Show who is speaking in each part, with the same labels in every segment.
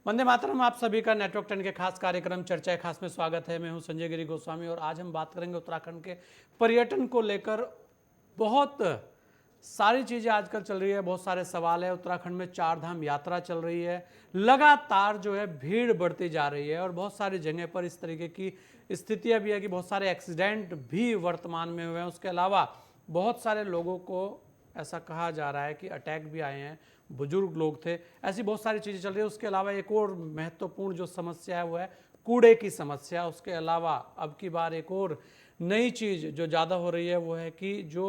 Speaker 1: वंदे मातरम। आप सभी का नेटवर्क 10 के खास कार्यक्रम चर्चा खास में स्वागत है। मैं हूं संजय गिरी गोस्वामी और आज हम बात करेंगे उत्तराखंड के पर्यटन को लेकर। बहुत सारी चीज़ें आजकल चल रही है, बहुत सारे सवाल है। उत्तराखंड में 4 धाम यात्रा चल रही है, लगातार जो है भीड़ बढ़ती जा रही है और बहुत सारी जगह पर इस तरीके की स्थितियां भी है कि बहुत सारे एक्सीडेंट भी वर्तमान में हुए हैं। उसके अलावा बहुत सारे लोगों को ऐसा कहा जा रहा है कि अटैक भी आए हैं, बुजुर्ग लोग थे। ऐसी बहुत सारी चीज़ें चल रही है। उसके अलावा एक और महत्वपूर्ण जो समस्या है वो है कूड़े की समस्या। उसके अलावा अब की बार एक और नई चीज़ जो ज़्यादा हो रही है वो है कि जो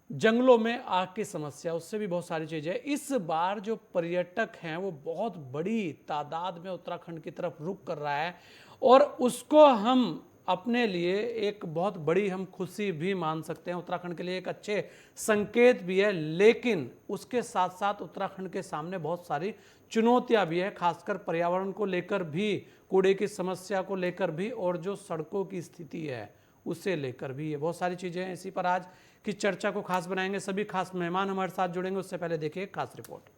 Speaker 1: जंगलों में आग की समस्या, उससे भी बहुत सारी चीज़ें। इस बार जो पर्यटक हैं वो बहुत बड़ी तादाद में उत्तराखंड की तरफ रुख कर रहा है और उसको हम अपने लिए एक बहुत बड़ी हम खुशी भी मान सकते हैं। उत्तराखंड के लिए एक अच्छे संकेत भी है, लेकिन उसके साथ साथ उत्तराखंड के सामने बहुत सारी चुनौतियां भी है, खासकर पर्यावरण को लेकर भी, कूड़े की समस्या को लेकर भी और जो सड़कों की स्थिति है उसे लेकर भी। ये बहुत सारी चीज़ें हैं। इसी पर आज की चर्चा को खास बनाएंगे। सभी खास मेहमान हमारे साथ जुड़ेंगे। उससे पहले देखिए खास रिपोर्ट।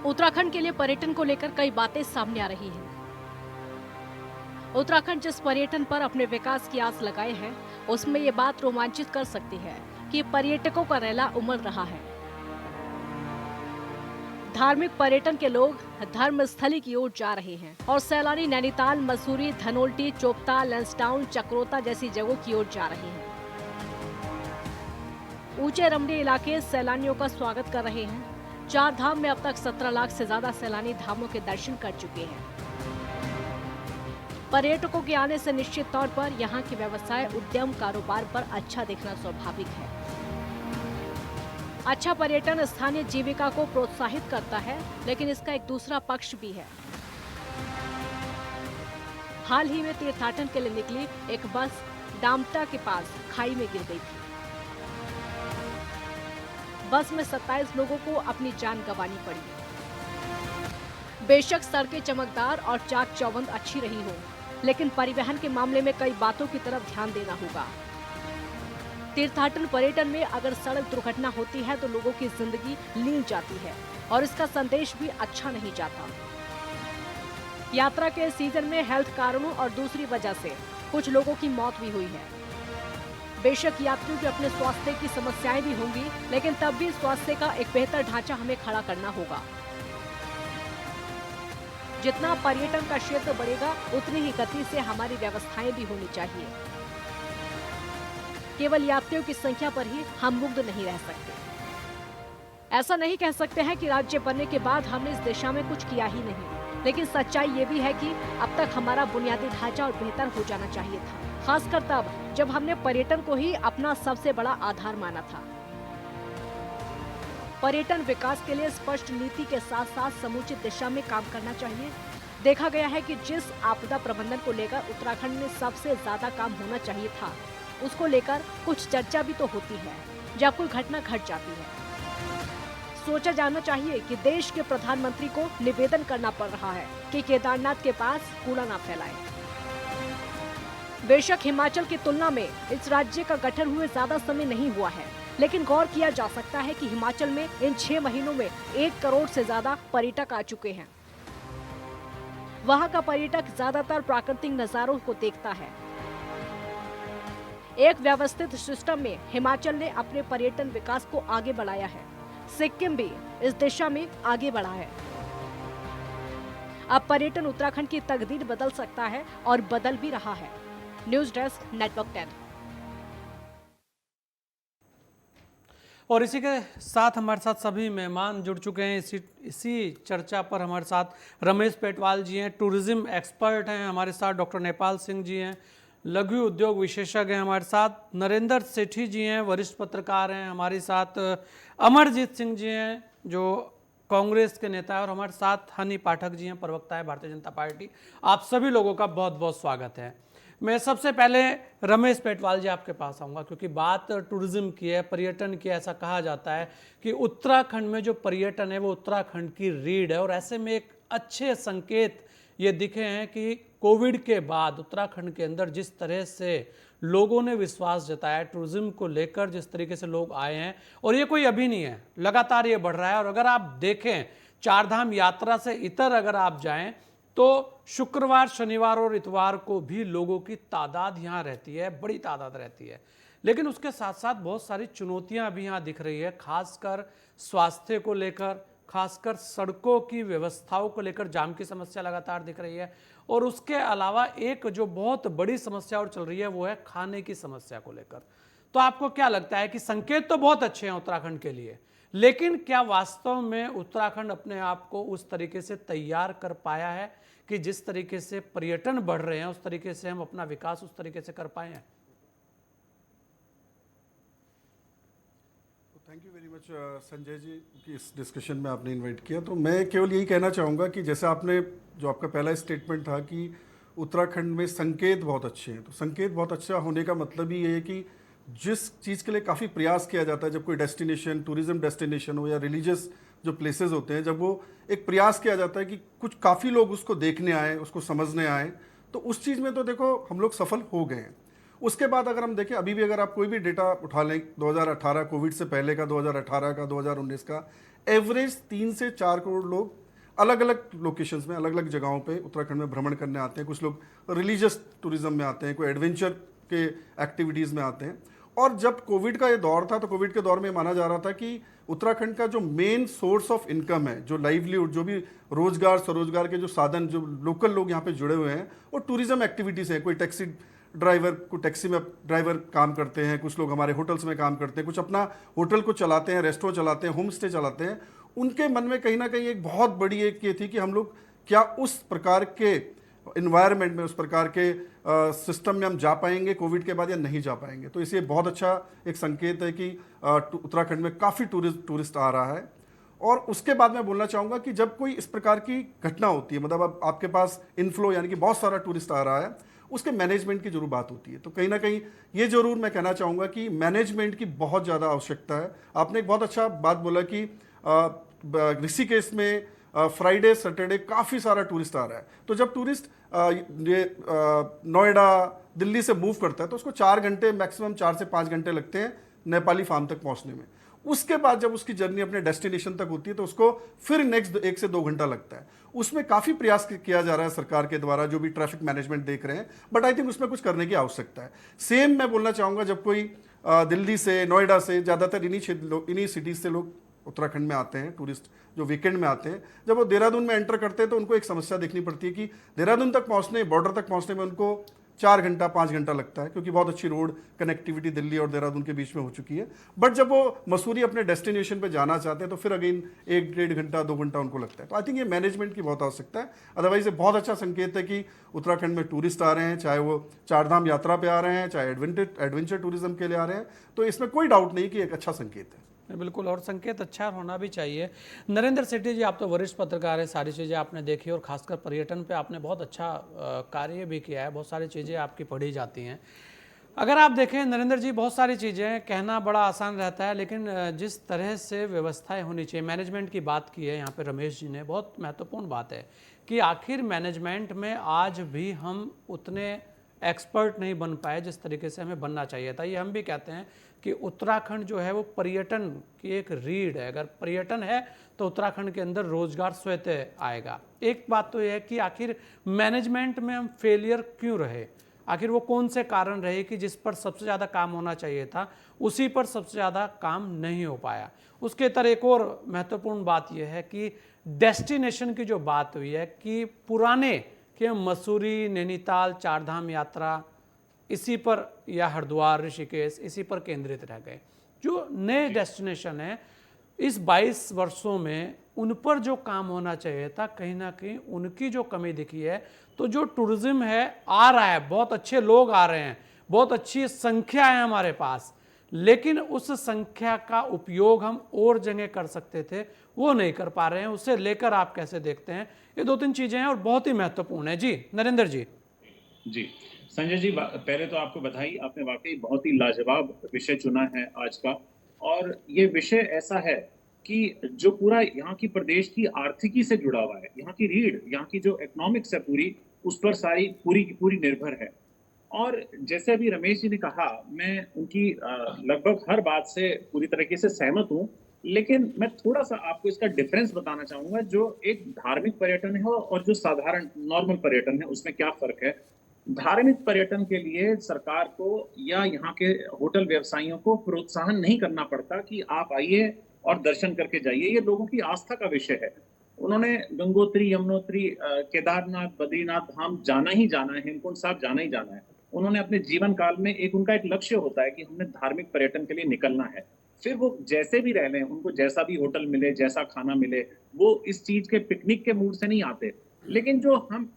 Speaker 2: उत्तराखंड के लिए पर्यटन को लेकर कई बातें सामने आ रही हैं। उत्तराखंड जिस पर्यटन पर अपने विकास की आस लगाए हैं, उसमें ये बात रोमांचित कर सकती है कि पर्यटकों का रैला उमड़ रहा है। धार्मिक पर्यटन के लोग धर्म स्थली की ओर जा रहे हैं और सैलानी नैनीताल, मसूरी, धनोल्टी, चोपता, लैंसडाउन, चक्रोता जैसी जगहों की ओर जा रहे हैं। ऊंचे रमणीय इलाके सैलानियों का स्वागत कर रहे हैं। 4 धाम में अब तक 17 लाख से ज्यादा सैलानी धामों के दर्शन कर चुके हैं। पर्यटकों के आने से निश्चित तौर पर यहाँ के व्यवसाय, उद्यम, कारोबार पर अच्छा दिखना स्वाभाविक है। अच्छा पर्यटन स्थानीय जीविका को प्रोत्साहित करता है, लेकिन इसका एक दूसरा पक्ष भी है। हाल ही में तीर्थाटन के लिए निकली एक बस डामटा के पास खाई में गिर गई थी। बस में 27 लोगों को अपनी जान गंवानी पड़ी। बेशक सड़कें चमकदार और चाक चौबंद अच्छी रही हो, लेकिन परिवहन के मामले में कई बातों की तरफ ध्यान देना होगा। तीर्थाटन पर्यटन में अगर सड़क दुर्घटना होती है तो लोगों की जिंदगी लीन जाती है और इसका संदेश भी अच्छा नहीं जाता। यात्रा के सीजन में हेल्थ कारणों और दूसरी वजह से कुछ लोगों की मौत भी हुई है। बेशक यात्रियों के अपने स्वास्थ्य की समस्याएं भी होंगी, लेकिन तब भी स्वास्थ्य का एक बेहतर ढांचा हमें खड़ा करना होगा। जितना पर्यटन का क्षेत्र बढ़ेगा, उतनी ही गति से हमारी व्यवस्थाएं भी होनी चाहिए। केवल यात्रियों की संख्या पर ही हम मुग्ध नहीं रह सकते। ऐसा नहीं कह सकते हैं कि राज्य बनने के बाद हमने इस दिशा में कुछ किया ही नहीं, लेकिन सच्चाई ये भी है कि अब तक हमारा बुनियादी ढांचा और बेहतर हो जाना चाहिए था, खासकर तब जब हमने पर्यटन को ही अपना सबसे बड़ा आधार माना था। पर्यटन विकास के लिए स्पष्ट नीति के साथ साथ समुचित दिशा में काम करना चाहिए। देखा गया है कि जिस आपदा प्रबंधन को लेकर उत्तराखंड में सबसे ज्यादा काम होना चाहिए था, उसको लेकर कुछ चर्चा भी तो होती है जब कोई घटना घट जाती है। सोचा जाना चाहिए कि देश के प्रधानमंत्री को निवेदन करना पड़ रहा है कि केदारनाथ के पास कूड़ा न फैलाएं। बेशक हिमाचल की तुलना में इस राज्य का गठन हुए ज्यादा समय नहीं हुआ है, लेकिन गौर किया जा सकता है कि हिमाचल में इन 6 महीनों में 1 करोड़ से ज्यादा पर्यटक आ चुके हैं। वहां का पर्यटक ज्यादातर प्राकृतिक नजारों को देखता है। एक व्यवस्थित सिस्टम में हिमाचल ने अपने पर्यटन विकास को आगे बढ़ाया है। सिक्किम भी इस दिशा में आगे बढ़ा है। अब पर्यटन उत्तराखंड की तकदीर बदल सकता है और बदल भी रहा है। News desk, network 10।
Speaker 1: और इसी के साथ हमारे साथ सभी मेहमान जुड़ चुके हैं। इसी चर्चा पर हमारे साथ रमेश पेटवाल जी हैं, टूरिज्म एक्सपर्ट हैं। हमारे साथ डॉक्टर नेपाल सिंह जी हैं, लघु उद्योग विशेषज्ञ हैं। हमारे साथ नरेंद्र सेठी जी हैं, वरिष्ठ पत्रकार हैं। हमारे साथ अमरजीत सिंह जी हैं जो कांग्रेस के नेता हैं और हमारे साथ हनी पाठक जी हैं, प्रवक्ता है भारतीय जनता पार्टी। आप सभी लोगों का बहुत बहुत स्वागत है। मैं सबसे पहले रमेश पेटवाल जी आपके पास आऊँगा, क्योंकि बात टूरिज्म की है, पर्यटन की। ऐसा कहा जाता है कि उत्तराखंड में जो पर्यटन है वो उत्तराखंड की रीढ़ है और ऐसे में एक अच्छे संकेत ये दिखे हैं कि कोविड के बाद उत्तराखंड के अंदर जिस तरह से लोगों ने विश्वास जताया टूरिज्म को लेकर, जिस तरीके से लोग आए हैं, और ये कोई अभी नहीं है, लगातार ये बढ़ रहा है। और अगर आप देखें चारधाम यात्रा से इतर अगर आप जाएं तो शुक्रवार, शनिवार और इतवार को भी लोगों की तादाद यहाँ रहती है, बड़ी तादाद रहती है। लेकिन उसके साथ साथ बहुत सारी चुनौतियां भी यहाँ दिख रही है, खासकर स्वास्थ्य को लेकर, खासकर सड़कों की व्यवस्थाओं को लेकर जाम की समस्या लगातार दिख रही है। और उसके अलावा एक जो बहुत बड़ी समस्या और चल रही है वो है खाने की समस्या को लेकर। तो आपको क्या लगता है कि संकेत तो बहुत अच्छे हैं उत्तराखंड के लिए, लेकिन क्या वास्तव में उत्तराखंड अपने आप को उस तरीके से तैयार कर पाया है कि जिस तरीके से पर्यटन बढ़ रहे हैं उस तरीके से हम अपना विकास उस तरीके से कर पाए हैं?
Speaker 3: Thank you very much Sanjay ji कि इस डिस्कशन में आपने इनवाइट किया। तो मैं केवल यही कहना चाहूँगा कि जैसे आपने जो आपका पहला स्टेटमेंट था कि उत्तराखंड में संकेत बहुत अच्छे हैं, तो संकेत बहुत अच्छा होने का मतलब ही ये है कि जिस चीज़ के लिए काफ़ी प्रयास किया जाता है, जब कोई डेस्टिनेशन, टूरिज्म डेस्टिनेशन हो या रिलीजियस जो प्लेसेस होते हैं, जब वो एक प्रयास किया जाता है कि कुछ काफ़ी लोग उसको देखने आए, उसको समझने आए, तो उस चीज़ में तो देखो हम लोग सफल हो गए हैं। उसके बाद अगर हम देखें, अभी भी अगर आप कोई भी डेटा उठा लें 2018 कोविड से पहले का, 2018 का, 2019 का, एवरेज 3 से 4 करोड़ लोग अलग अलग लोकेशंस में, अलग अलग जगहों पे उत्तराखंड में भ्रमण करने आते हैं। कुछ लोग रिलीजियस टूरिज्म में आते हैं, कोई एडवेंचर के एक्टिविटीज़ में आते हैं। और जब कोविड का ये दौर था तो कोविड के दौर में माना जा रहा था कि उत्तराखंड का जो मेन सोर्स ऑफ इनकम है, जो लाइवलीहुड, जो भी रोजगार स्वरोजगार के जो साधन, जो लोकल लोग यहाँ पे जुड़े हुए हैं, वो टूरिज्म एक्टिविटीज़ हैं। कोई टैक्सी ड्राइवर को टैक्सी में ड्राइवर काम करते हैं, कुछ लोग हमारे होटल्स में काम करते हैं, कुछ अपना होटल को चलाते हैं, रेस्टोरेंट चलाते हैं, होम स्टे चलाते हैं। उनके मन में कहीं ना कहीं एक बहुत बड़ी एक ये थी कि हम लोग क्या उस प्रकार के इन्वायरमेंट में, उस प्रकार के सिस्टम में हम जा पाएंगे कोविड के बाद या नहीं जा पाएंगे। तो इसलिए बहुत अच्छा एक संकेत है कि उत्तराखंड में काफ़ी टूरिस्ट आ रहा है। और उसके बाद मैं बोलना चाहूँगा कि जब कोई इस प्रकार की घटना होती है, मतलब अब आपके पास इनफ्लो यानी कि बहुत सारा टूरिस्ट आ रहा है, उसके मैनेजमेंट की जरूर बात होती है। तो कहीं ना कहीं ये जरूर मैं कहना चाहूँगा कि मैनेजमेंट की बहुत ज़्यादा आवश्यकता है। आपने एक बहुत अच्छा बात बोला कि ऋषिकेश में फ्राइडे सैटरडे काफ़ी सारा टूरिस्ट आ रहा है। तो जब टूरिस्ट ये नोएडा, दिल्ली से मूव करता है तो उसको 4 घंटे, मैक्सिमम 4 से 5 घंटे लगते हैं नेपाली फार्म तक पहुंचने में। उसके बाद जब उसकी जर्नी अपने डेस्टिनेशन तक होती है तो उसको फिर नेक्स्ट 1 से 2 घंटा लगता है। उसमें काफ़ी प्रयास किया जा रहा है सरकार के द्वारा, जो भी ट्रैफिक मैनेजमेंट देख रहे हैं, बट आई थिंक उसमें कुछ करने की आवश्यकता है। सेम मैं बोलना चाहूँगा, जब कोई दिल्ली से, नोएडा से, ज़्यादातर इन्हीं सिटीज़ से लोग उत्तराखंड में आते हैं, टूरिस्ट जो वीकेंड में आते हैं, जब वो देहरादून में एंटर करते हैं तो उनको एक समस्या देखनी पड़ती है कि देहरादून तक पहुँचने, बॉर्डर तक पहुँचने में उनको 4 घंटा 5 घंटा लगता है, क्योंकि बहुत अच्छी रोड कनेक्टिविटी दिल्ली और देहरादून के बीच में हो चुकी है। बट जब वो मसूरी अपने डेस्टिनेशन पे जाना चाहते हैं तो फिर अगेन 1-1.5 घंटा 2 घंटा उनको लगता है। तो आई थिंक ये मैनेजमेंट की बहुत आवश्यकता है। अदरवाइज ये बहुत अच्छा संकेत है कि उत्तराखंड में टूरिस्ट आ रहे हैं, चाहे वो चारधाम यात्रा पे आ रहे हैं, चाहे एडवेंचर टूरिज्म के लिए आ रहे हैं। तो इसमें कोई डाउट नहीं कि एक अच्छा संकेत है।
Speaker 1: बिल्कुल, और संकेत अच्छा होना भी चाहिए। नरेंद्र सेठी जी, आप तो वरिष्ठ पत्रकार हैं, सारी चीज़ें आपने देखी और खासकर पर्यटन पे आपने बहुत अच्छा कार्य भी किया है, बहुत सारी चीज़ें आपकी पढ़ी जाती हैं। अगर आप देखें नरेंद्र जी, बहुत सारी चीज़ें कहना बड़ा आसान रहता है, लेकिन जिस तरह से व्यवस्थाएं होनी चाहिए, मैनेजमेंट की बात की है यहाँ पे रमेश जी ने, बहुत महत्वपूर्ण बात है कि आखिर मैनेजमेंट में आज भी हम उतने एक्सपर्ट नहीं बन पाए जिस तरीके से हमें बनना चाहिए था। ये हम भी कहते हैं कि उत्तराखंड जो है वो पर्यटन की एक रीढ़ है। अगर पर्यटन है तो उत्तराखंड के अंदर रोजगार स्वतः आएगा। एक बात तो यह है कि आखिर मैनेजमेंट में हम फेलियर क्यों रहे, आखिर वो कौन से कारण रहे कि जिस पर सबसे ज़्यादा काम होना चाहिए था उसी पर सबसे ज़्यादा काम नहीं हो पाया। उसके तरह एक और महत्वपूर्ण बात यह है कि डेस्टिनेशन की जो बात हुई है कि पुराने कि मसूरी, नैनीताल, चारधाम यात्रा इसी पर, या हरिद्वार, ऋषिकेश इसी पर केंद्रित रह गए। जो नए डेस्टिनेशन है इस 22 वर्षों में उन पर जो काम होना चाहिए था, कहीं ना कहीं उनकी जो कमी दिखी है। तो जो टूरिज्म है आ रहा है, बहुत अच्छे लोग आ रहे हैं, बहुत अच्छी संख्या है हमारे पास, लेकिन उस संख्या का उपयोग हम और जगह कर सकते थे, वो नहीं कर पा रहे हैं। उसे लेकर आप कैसे देखते हैं? ये 2-3 चीजें हैं और बहुत ही महत्वपूर्ण है। जी नरेंद्र जी।
Speaker 4: जी संजय जी, पहले तो आपको बधाई, आपने वाकई बहुत ही लाजवाब विषय चुना है आज का। और ये विषय ऐसा है कि जो पूरा यहाँ की प्रदेश की आर्थिकी से जुड़ा हुआ है, यहाँ की रीढ़, यहाँ की जो इकोनॉमिक्स है पूरी, उस पर सारी पूरी की पूरी निर्भर है। और जैसे अभी रमेश जी ने कहा, मैं उनकी लगभग हर बात से पूरी तरीके से सहमत हूँ। लेकिन मैं थोड़ा-सा आपको इसका डिफरेंस बताना चाहूँगा, जो एक धार्मिक पर्यटन है और जो साधारण नॉर्मल पर्यटन है, उसमें क्या फ़र्क है। धार्मिक पर्यटन के लिए सरकार को या यहाँ के होटल व्यवसायियों को प्रोत्साहन नहीं करना पड़ता कि आप आइए और दर्शन करके जाइए, ये लोगों की आस्था का विषय है। उन्होंने गंगोत्री, यमुनोत्री, केदारनाथ, बद्रीनाथ धाम जाना ही जाना है, हेमकुंड साहिब जाना ही जाना है। उन्होंने अपने जीवन काल में उनका एक लक्ष्य होता है कि हमने धार्मिक पर्यटन के लिए निकलना है। फिर वो जैसे भी रह लें, उनको जैसा भी होटल मिले, जैसा खाना मिले, वो इस चीज़ के पिकनिक के मूड से नहीं आते। लेकिन जो हम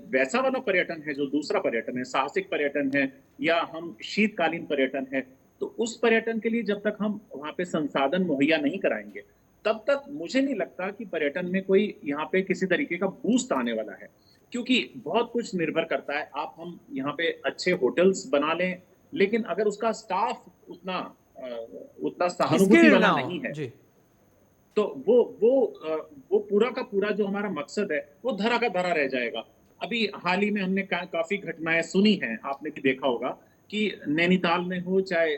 Speaker 4: वैसा वाला पर्यटन है, जो दूसरा पर्यटन है, साहसिक पर्यटन है या हम शीतकालीन पर्यटन है, तो उस पर्यटन के लिए जब तक हम वहाँ पे संसाधन मुहैया नहीं कराएँगे, तब तक मुझे नहीं लगता कि पर्यटन में कोई यहाँ पे किसी तरीके का बूस्ट आने वाला है। क्योंकि बहुत कुछ निर्भर करता है, आप हम यहाँ पे अच्छे होटल्स बना लें, लेकिन अगर उसका स्टाफ उतना सहानुभूति
Speaker 1: स्किल्ड ना
Speaker 4: वाला
Speaker 1: हो।
Speaker 4: नहीं है,
Speaker 1: जी।
Speaker 4: तो वो पूरा का पूरा जो हमारा मकसद है, वो धरा का धरा रह जाएगा। अभी हाल ही में हमने काफ़ी घटनाएँ सुनी हैं, आपने भी देखा होगा कि नैनीताल में हो चाहे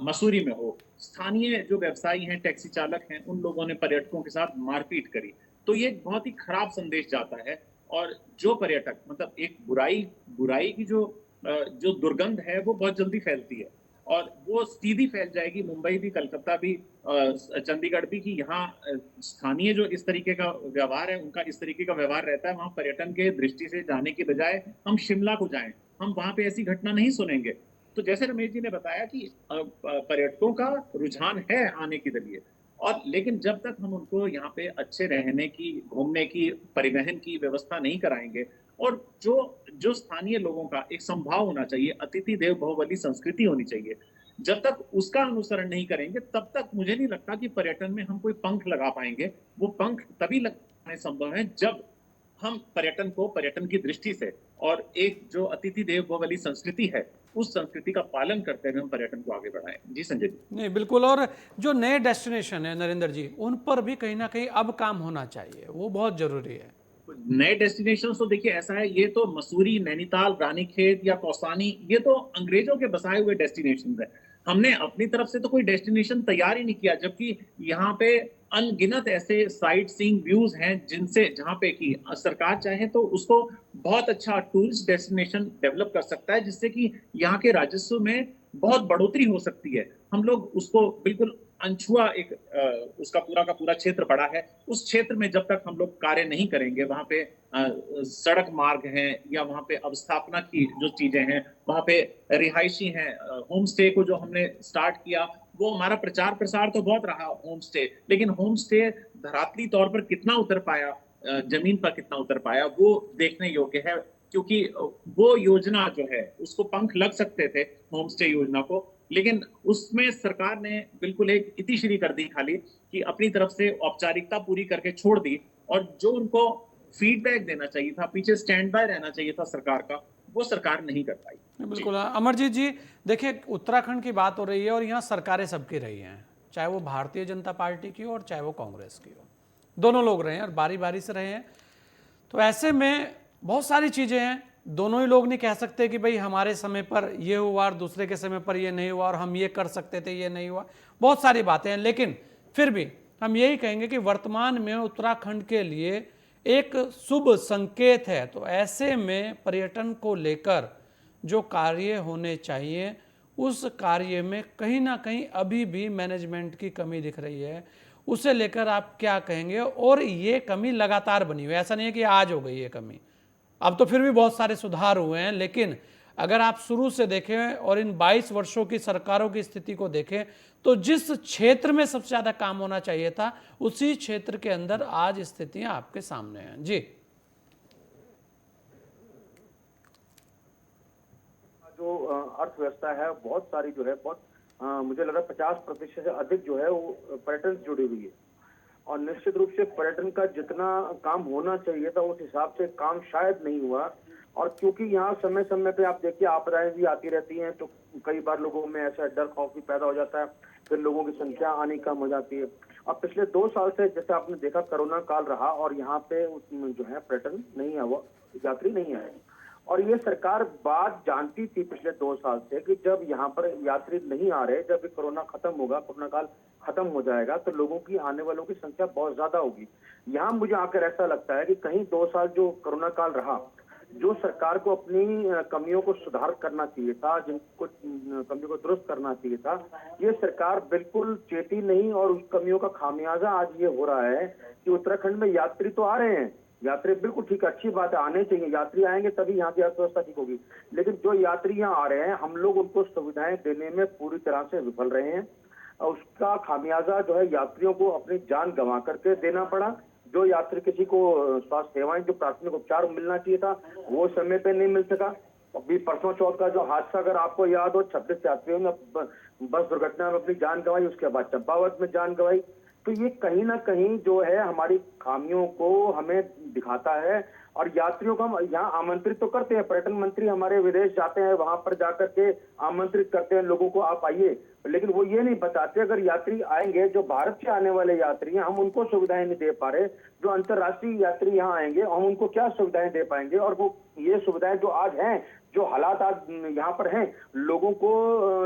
Speaker 4: मसूरी में हो, स्थानीय जो व्यवसायी हैं, टैक्सी चालक हैं, उन लोगों ने पर्यटकों के साथ मारपीट करी। तो ये एक बहुत ही खराब संदेश जाता है और जो पर्यटक मतलब एक बुराई बुराई की जो दुर्गंध है, वो बहुत जल्दी फैलती है और वो सीधी फैल जाएगी मुंबई भी, कलकत्ता भी, चंडीगढ़ भी कि यहाँ स्थानीय जो इस तरीके का व्यवहार है, उनका इस तरीके का व्यवहार रहता है, वहाँ पर्यटन के दृष्टि से जाने की बजाय हम शिमला को जाएँ, हम वहाँ पे ऐसी घटना नहीं सुनेंगे। तो जैसे रमेश जी ने बताया कि पर्यटकों का रुझान है आने के लिए और लेकिन जब तक हम उनको यहाँ पे अच्छे रहने की, घूमने की, परिवहन की व्यवस्था नहीं कराएँगे और जो जो स्थानीय लोगों का एक समभाव होना चाहिए, अतिथि देव भव वाली संस्कृति होनी चाहिए। जब तक उसका अनुसरण नहीं करेंगे, तब तक मुझे नहीं लगता कि पर्यटन में हम कोई पंख लगा पाएँगे। वो पंख तभी लगाने संभव है जब हम पर्यटन को पर्यटन की दृष्टि से और एक जो अतिथि देव भव वाली संस्कृति है, उस संस्कृति का पालन करते हुए हम पर्यटन को आगे बढ़ाएँ। जी, संजय जी।
Speaker 1: नहीं, बिल्कुल। और जो नए डेस्टिनेशन है नरेंद्र जी, उन पर भी कहीं ना कहीं अब काम होना चाहिए, वो बहुत जरूरी है।
Speaker 4: नए डेस्टिनेशन तो देखिए ऐसा है, ये तो मसूरी, नैनीताल, रानीखेत या कौसानी, ये तो अंग्रेजों के बसाए हुए डेस्टिनेशन है। हमने अपनी तरफ से तो कोई डेस्टिनेशन तैयार ही नहीं किया, जबकि यहाँ पे अनगिनत ऐसे साइट सीइंग व्यूज हैं जिनसे जहाँ पे कि सरकार चाहे तो उसको बहुत अच्छा टूरिस्ट डेस्टिनेशन डेवलप कर सकता है, जिससे कि यहाँ के राजस्व में बहुत बढ़ोतरी हो सकती है। हम लोग उसको बिल्कुल अनछुआ उसका पूरा का पूरा क्षेत्र पड़ा है। उस क्षेत्र में जब तक हम लोग कार्य नहीं करेंगे, वहाँ पे सड़क मार्ग हैं या वहाँ पे अवस्थापना की जो चीजें हैं, वहाँ पे रिहायशी हैं, होम स्टे को जो हमने स्टार्ट किया, वो हमारा प्रचार प्रसार तो बहुत रहा होम स्टे, लेकिन होम स्टे धरातली तौर पर कितना उतर पाया, जमीन पर कितना उतर पाया, वो देखने योग्य है। क्योंकि वो योजना जो है उसको पंख लग सकते थे होम स्टे योजना को, लेकिन उसमें सरकार ने बिल्कुल एक इतिश्री कर दी खाली कि अपनी तरफ से औपचारिकता पूरी करके छोड़ दी और जो उनको फीडबैक देना चाहिए था, पीछे स्टैंड बाय रहना चाहिए था सरकार का, वो सरकार नहीं कर पाई।
Speaker 1: बिल्कुल। अमरजीत जी, देखिए उत्तराखंड की बात हो रही है और यहाँ सरकारें सबकी रही हैं, चाहे वो भारतीय जनता पार्टी की हो और चाहे वो कांग्रेस की हो, दोनों लोग रहे हैं और बारी बारी से रहे हैं। तो ऐसे में बहुत सारी चीज़ें हैं, दोनों ही लोग नहीं कह सकते कि भाई हमारे समय पर ये हुआ और दूसरे के समय पर ये नहीं हुआ और हम ये कर सकते थे, ये नहीं हुआ। बहुत सारी बातें हैं, लेकिन फिर भी हम यही कहेंगे कि वर्तमान में उत्तराखंड के लिए एक शुभ संकेत है। तो ऐसे में पर्यटन को लेकर जो कार्य होने चाहिए, उस कार्य में कहीं ना कहीं अभी भी मैनेजमेंट की कमी दिख रही है। उसे लेकर आप क्या कहेंगे? और ये कमी लगातार बनी हुई है, ऐसा नहीं है कि आज हो गई ये कमी। अब तो फिर भी बहुत सारे सुधार हुए हैं, लेकिन अगर आप शुरू से देखें और इन 22 वर्षों की सरकारों की स्थिति को देखें, तो जिस क्षेत्र में सबसे ज़्यादा काम होना चाहिए था, उसी क्षेत्र के अंदर आज स्थितियां आपके सामने हैं। जी,
Speaker 5: जो अर्थव्यवस्था है बहुत सारी जो है बहुत मुझे लग रहा है 50% से अधिक जो है वो पर्यटन से जुड़ी हुई है और निश्चित रूप से पर्यटन का जितना काम होना चाहिए था उस हिसाब से काम शायद नहीं हुआ और क्योंकि यहाँ समय समय पे आप देखिए आपदाएं भी आती रहती हैं, तो कई बार लोगों में ऐसा डर खौफ भी पैदा हो जाता है, फिर लोगों की संख्या आनी कम हो जाती है। अब पिछले 2 साल से जैसे आपने देखा कोरोना काल रहा और यहाँ पे जो है पर्यटन नहीं है, वो यात्री नहीं आए, और ये सरकार बात जानती थी पिछले 2 साल से कि जब यहाँ पर यात्री नहीं आ रहे, जब ये कोरोना खत्म होगा, कोरोना काल खत्म हो जाएगा, तो लोगों की आने वालों की संख्या बहुत ज्यादा होगी। यहाँ मुझे आकर ऐसा लगता है कि कहीं 2 साल जो कोरोना काल रहा, जो सरकार को अपनी कमियों को सुधार करना चाहिए था, जिनको कमियों को दुरुस्त करना चाहिए था, ये सरकार बिल्कुल चेती नहीं, और उस कमियों का खामियाजा आज ये हो रहा है कि उत्तराखंड में यात्री तो आ रहे हैं, यात्री बिल्कुल ठीक, अच्छी बात है, आने चाहिए, यात्री आएंगे तभी यहाँ की अर्थव्यवस्था ठीक होगी, लेकिन जो यात्री यहाँ आ रहे हैं, हम लोग उनको सुविधाएं देने में पूरी तरह से विफल रहे हैं। और उसका खामियाजा जो है यात्रियों को अपनी जान गंवा करके देना पड़ा। जो यात्री किसी को स्वास्थ्य सेवाएं, जो प्राथमिक उपचार मिलना चाहिए था, वो समय पे नहीं मिल सका। अभी परसों चौथ का जो हादसा अगर आपको याद हो, 26 यात्रियों ने बस दुर्घटना में अपनी जान गंवाई, उसके बाद चंपावत में जान गंवाई। तो ये कहीं ना कहीं जो है हमारी खामियों को हमें दिखाता है, और यात्रियों को हम यहाँ आमंत्रित तो करते हैं, पर्यटन मंत्री हमारे विदेश जाते हैं, वहां पर जाकर के आमंत्रित करते हैं लोगों को, आप आइए, लेकिन वो ये नहीं बताते अगर यात्री आएंगे, जो भारत से आने वाले यात्री हैं, हम उनको सुविधाएं नहीं दे पा रहे, जो अंतर्राष्ट्रीय यात्री यहाँ आएंगे हम उनको क्या सुविधाएं दे पाएंगे, और वो ये सुविधाएं जो आज हैं, जो हालात आज यहाँ पर हैं, लोगों को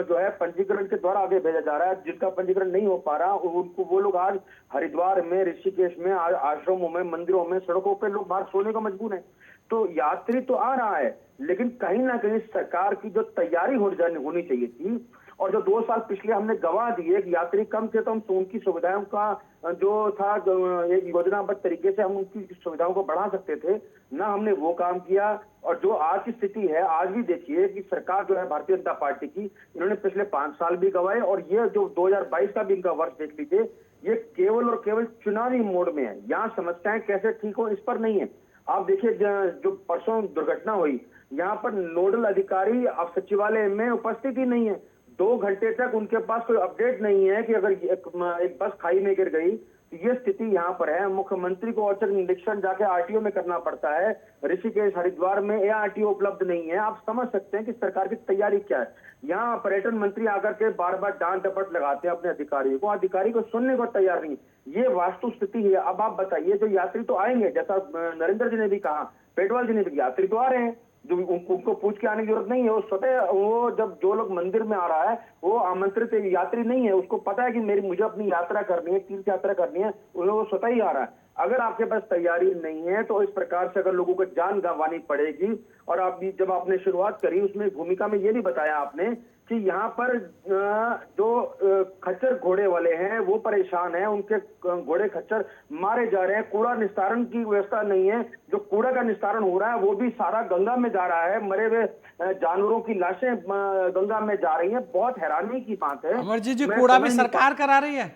Speaker 5: जो है पंजीकरण के द्वारा आगे भेजा जा रहा है, जिनका पंजीकरण नहीं हो पा रहा उनको, वो लोग आज हरिद्वार में, ऋषिकेश में, आश्रमों में, मंदिरों में, सड़कों पे लोग बाहर सोने का मजबूर है। तो यात्री तो आ रहा है, लेकिन कहीं ना कहीं सरकार की जो तैयारी होनी चाहिए थी, और जो 2 साल पिछले हमने गवा दिए कि यात्री कम से कम तो उनकी सुविधाओं का जो था, एक योजनाबद्ध तरीके से हम उनकी सुविधाओं को बढ़ा सकते थे, ना हमने वो काम किया। और जो आज की स्थिति है, आज भी देखिए कि सरकार जो है भारतीय जनता पार्टी की, इन्होंने पिछले 5 साल भी गवाए, और ये जो 2022 का भी इनका वर्ष देख लीजिए, ये केवल और केवल चुनावी मोड में है। यहाँ समस्याएं कैसे ठीक हो इस पर नहीं है। आप देखिए जो परसों दुर्घटना हुई, यहाँ पर नोडल अधिकारी अब सचिवालय में उपस्थित ही नहीं है, 2 घंटे तक उनके पास कोई अपडेट नहीं है कि अगर एक बस खाई में गिर गई, तो ये स्थिति यहाँ पर है। मुख्यमंत्री को औचक निरीक्षण जाके आरटीओ में करना पड़ता है, ऋषिकेश हरिद्वार में एआरटीओ उपलब्ध नहीं है। आप समझ सकते हैं कि सरकार की तैयारी क्या है। यहाँ पर्यटन मंत्री आकर के बार बार डांट डपट लगाते हैं अपने अधिकारियों को, अधिकारी को सुनने को तैयार नहीं। ये वास्तु स्थिति है। अब आप बताइए, जो यात्री तो आएंगे, जैसा नरेंद्र जी ने भी कहा, पेटवाल जी ने भी, यात्री तो आ रहे हैं, जो उनको पूछ के आने की जरूरत नहीं है। वो स्वतः, वो जब जो लोग मंदिर में आ रहा है वो आमंत्रित यात्री नहीं है, उसको पता है कि मुझे अपनी यात्रा करनी है, तीर्थ यात्रा करनी है, वो स्वतः ही आ रहा है। अगर आपके पास तैयारी नहीं है तो इस प्रकार से अगर लोगों को जान गंवानी पड़ेगी। और आप जब आपने शुरुआत करी उसमें भूमिका में ये नहीं बताया आपने कि यहाँ पर जो खच्चर घोड़े वाले हैं वो परेशान हैं, उनके घोड़े खच्चर मारे जा रहे हैं, कूड़ा निस्तारण की व्यवस्था नहीं है, जो कूड़ा का निस्तारण हो रहा है वो भी सारा गंगा में जा रहा है, मरे हुए जानवरों की लाशें गंगा में जा रही हैं। बहुत हैरानी की बात है।
Speaker 1: अमरजीत जी, कूड़ा भी सरकार करा रही है?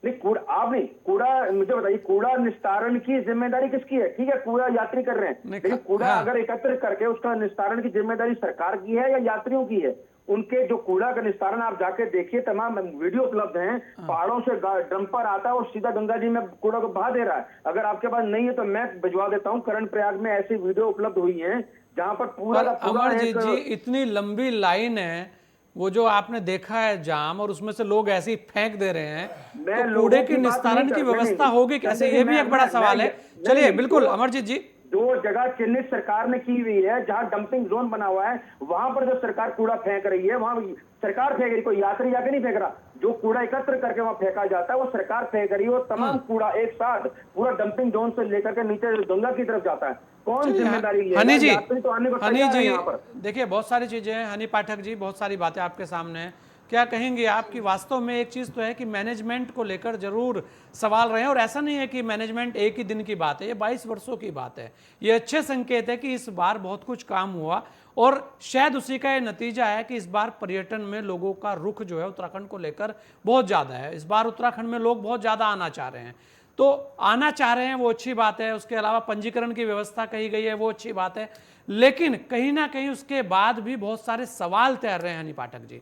Speaker 5: नहीं, कूड़ा मुझे बताइए, कूड़ा निस्तारण की जिम्मेदारी किसकी है? ठीक है, कूड़ा यात्री कर रहे हैं, लेकिन कूड़ा अगर एकत्र करके उसका निस्तारण की जिम्मेदारी सरकार की है या यात्रियों की है? उनके जो कूड़ा का निस्तारण आप जाके देखिए, तमाम वीडियो उपलब्ध हैं, पहाड़ों से डंपर आता है और सीधा गंगा जी में कूड़ा को बहा दे रहा है। अगर आपके पास नहीं है तो मैं भिजवा देता हूँ, कर्णप्रयाग में ऐसी वीडियो उपलब्ध हुई है जहां पर पूरा का पूरा
Speaker 1: अमरजीत जी, इतनी लंबी लाइन है, वो जो आपने देखा है जाम, और उसमें से लोग ऐसे ही फेंक दे रहे हैं, तो कूड़े की निस्तारण की व्यवस्था होगी कैसे? ये भी एक बड़ा सवाल है। चलिए, बिल्कुल अमरजीत जी,
Speaker 5: जो जगह चिन्हित सरकार ने की हुई है, जहां डंपिंग जोन बना हुआ है, वहां पर जो सरकार कूड़ा फेंक रही है, वहां सरकार फेंक रही, कोई यात्री जाके नहीं फेंक रहा। जो कूड़ा एकत्र करके वहां फेंका जाता है वो सरकार फेंक रही है, और तमाम कूड़ा एक साथ पूरा डंपिंग जोन से लेकर के नीचे गंगा की तरफ जाता है। कौन जिम्मेदारी लेगा?
Speaker 1: हनी जी,
Speaker 5: तो आने को
Speaker 1: हनी
Speaker 5: तैयार है
Speaker 1: जी,
Speaker 5: यहाँ पर।
Speaker 1: देखिए बहुत सारी चीजें हैं। हनी पाठक जी, बहुत सारी बातें आपके सामने हैं, क्या कहेंगे आप कि वास्तव में एक चीज तो है कि मैनेजमेंट को लेकर जरूर सवाल रहे हैं, और ऐसा नहीं है कि मैनेजमेंट एक ही दिन की बात है, ये 22 वर्षों की बात है। ये अच्छे संकेत है कि इस बार बहुत कुछ काम हुआ, और शायद उसी का ये नतीजा है कि इस बार पर्यटन में लोगों का रुख जो है उत्तराखंड को लेकर बहुत ज़्यादा है। इस बार उत्तराखंड में लोग बहुत ज़्यादा आना चाह रहे हैं, तो आना चाह रहे हैं वो अच्छी बात है। उसके अलावा पंजीकरण की व्यवस्था कही गई है वो अच्छी बात है, लेकिन कहीं ना कहीं उसके बाद भी बहुत सारे सवाल तैर रहे हैं। हनी पाठक जी,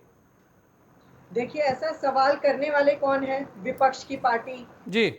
Speaker 6: देखिए, ऐसा सवाल करने वाले कौन है? विपक्ष की पार्टी
Speaker 1: जी।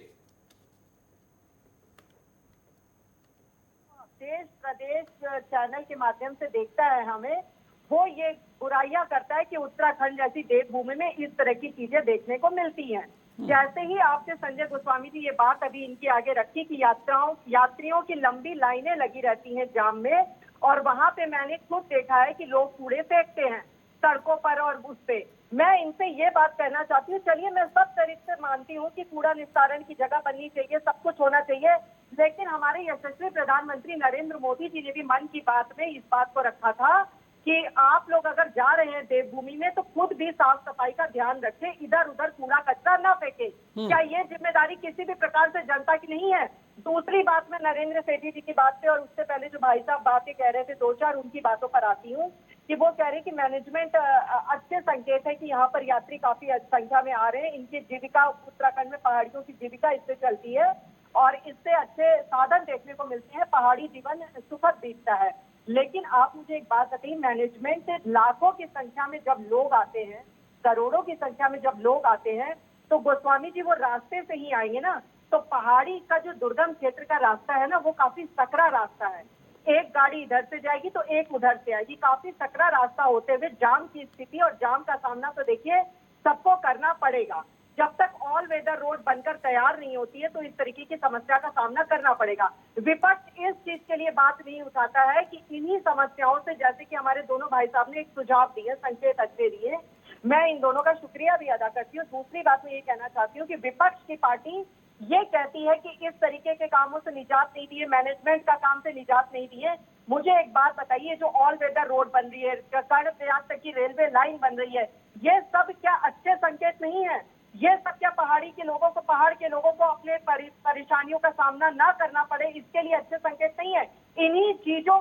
Speaker 7: देश
Speaker 6: प्रदेश चैनल के माध्यम से देखता है हमें, वो ये बुराइयां करता है कि उत्तराखंड जैसी देवभूमि में इस तरह की चीजें देखने को मिलती हैं। जैसे ही आपने संजय गोस्वामी जी ये बात अभी इनके आगे रखी कि यात्रियों की लंबी लाइनें लगी रहती हैं जाम में, और वहां पे मैंने खुद देखा है कि लोग कूड़े फेंकते हैं सड़कों पर और उस पे। मैं इनसे ये बात कहना चाहती हूँ, चलिए मैं सब तरीके से मानती हूँ कि कूड़ा निस्तारण की जगह बननी चाहिए, सब कुछ होना चाहिए, लेकिन हमारे यशस्वी प्रधानमंत्री नरेंद्र मोदी जी ने भी मन की बात में इस बात को रखा था कि आप लोग अगर जा रहे हैं देवभूमि में तो खुद भी साफ सफाई का ध्यान रखें, इधर उधर कूड़ा कचरा ना फेंके। क्या ये जिम्मेदारी किसी भी प्रकार से जनता की नहीं है? दूसरी बात, मैं नरेंद्र सेठी जी की बात पे और उससे पहले जो भाई साहब बातें कह रहे थे, दो चार उनकी बातों पर आती हूँ कि वो कह रहे हैं कि मैनेजमेंट अच्छे संकेत है कि यहाँ पर यात्री काफी संख्या में आ रहे हैं, इनकी जीविका उत्तराखंड में पहाड़ियों की जीविका इससे चलती है और इससे अच्छे साधन देखने को मिलते हैं, पहाड़ी जीवन सुखद बीतता है। लेकिन आप मुझे एक बात बताइए, मैनेजमेंट लाखों की संख्या में जब लोग आते हैं, करोड़ों की संख्या में जब लोग आते हैं, तो गोस्वामी जी वो रास्ते से ही आएंगे ना। तो पहाड़ी का जो दुर्गम क्षेत्र का रास्ता है ना, वो काफी सकरा रास्ता है, एक गाड़ी इधर से जाएगी तो एक उधर से आएगी, काफी सकरा रास्ता होते हुए जाम की स्थिति और जाम का सामना तो देखिए सबको करना पड़ेगा। जब तक ऑल वेदर रोड बनकर तैयार नहीं होती है तो इस तरीके की समस्या का सामना करना पड़ेगा। विपक्ष इस चीज के लिए बात नहीं उठाता है कि इन्हीं समस्याओं से, जैसे कि हमारे दोनों भाई साहब ने एक सुझाव दिए, संकेत अच्छे दिए, मैं इन दोनों का शुक्रिया भी अदा करती हूँ। दूसरी बात मैं ये कहना चाहती हूँ कि विपक्ष की पार्टी ये कहती है कि इस तरीके के कामों से निजात नहीं दिए, मैनेजमेंट का काम से निजात नहीं दिए। मुझे एक बात बताइए, जो ऑल वेदर रोड बन रही है, कर्णप्रयाग तक की रेलवे लाइन बन रही है, ये सब क्या अच्छे संकेत नहीं है? ये सब क्या पहाड़ के लोगों को अपने परेशानियों का सामना ना करना पड़े, इसके लिए अच्छे संकेत नहीं है? इन्हीं चीजों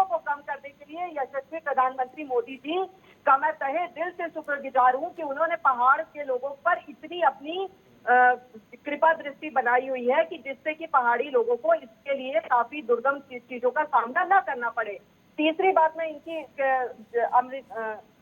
Speaker 6: को कम करने के लिए यशस्वी प्रधानमंत्री मोदी जी का मैं तहे दिल से शुक्रगुजार हूँ कि उन्होंने पहाड़ के लोगों पर इतनी अपनी कृपा दृष्टि बनाई हुई है कि जिससे कि पहाड़ी लोगों को इसके लिए काफी दुर्गम चीजों का सामना ना करना पड़े। तीसरी बात, मैं इनकी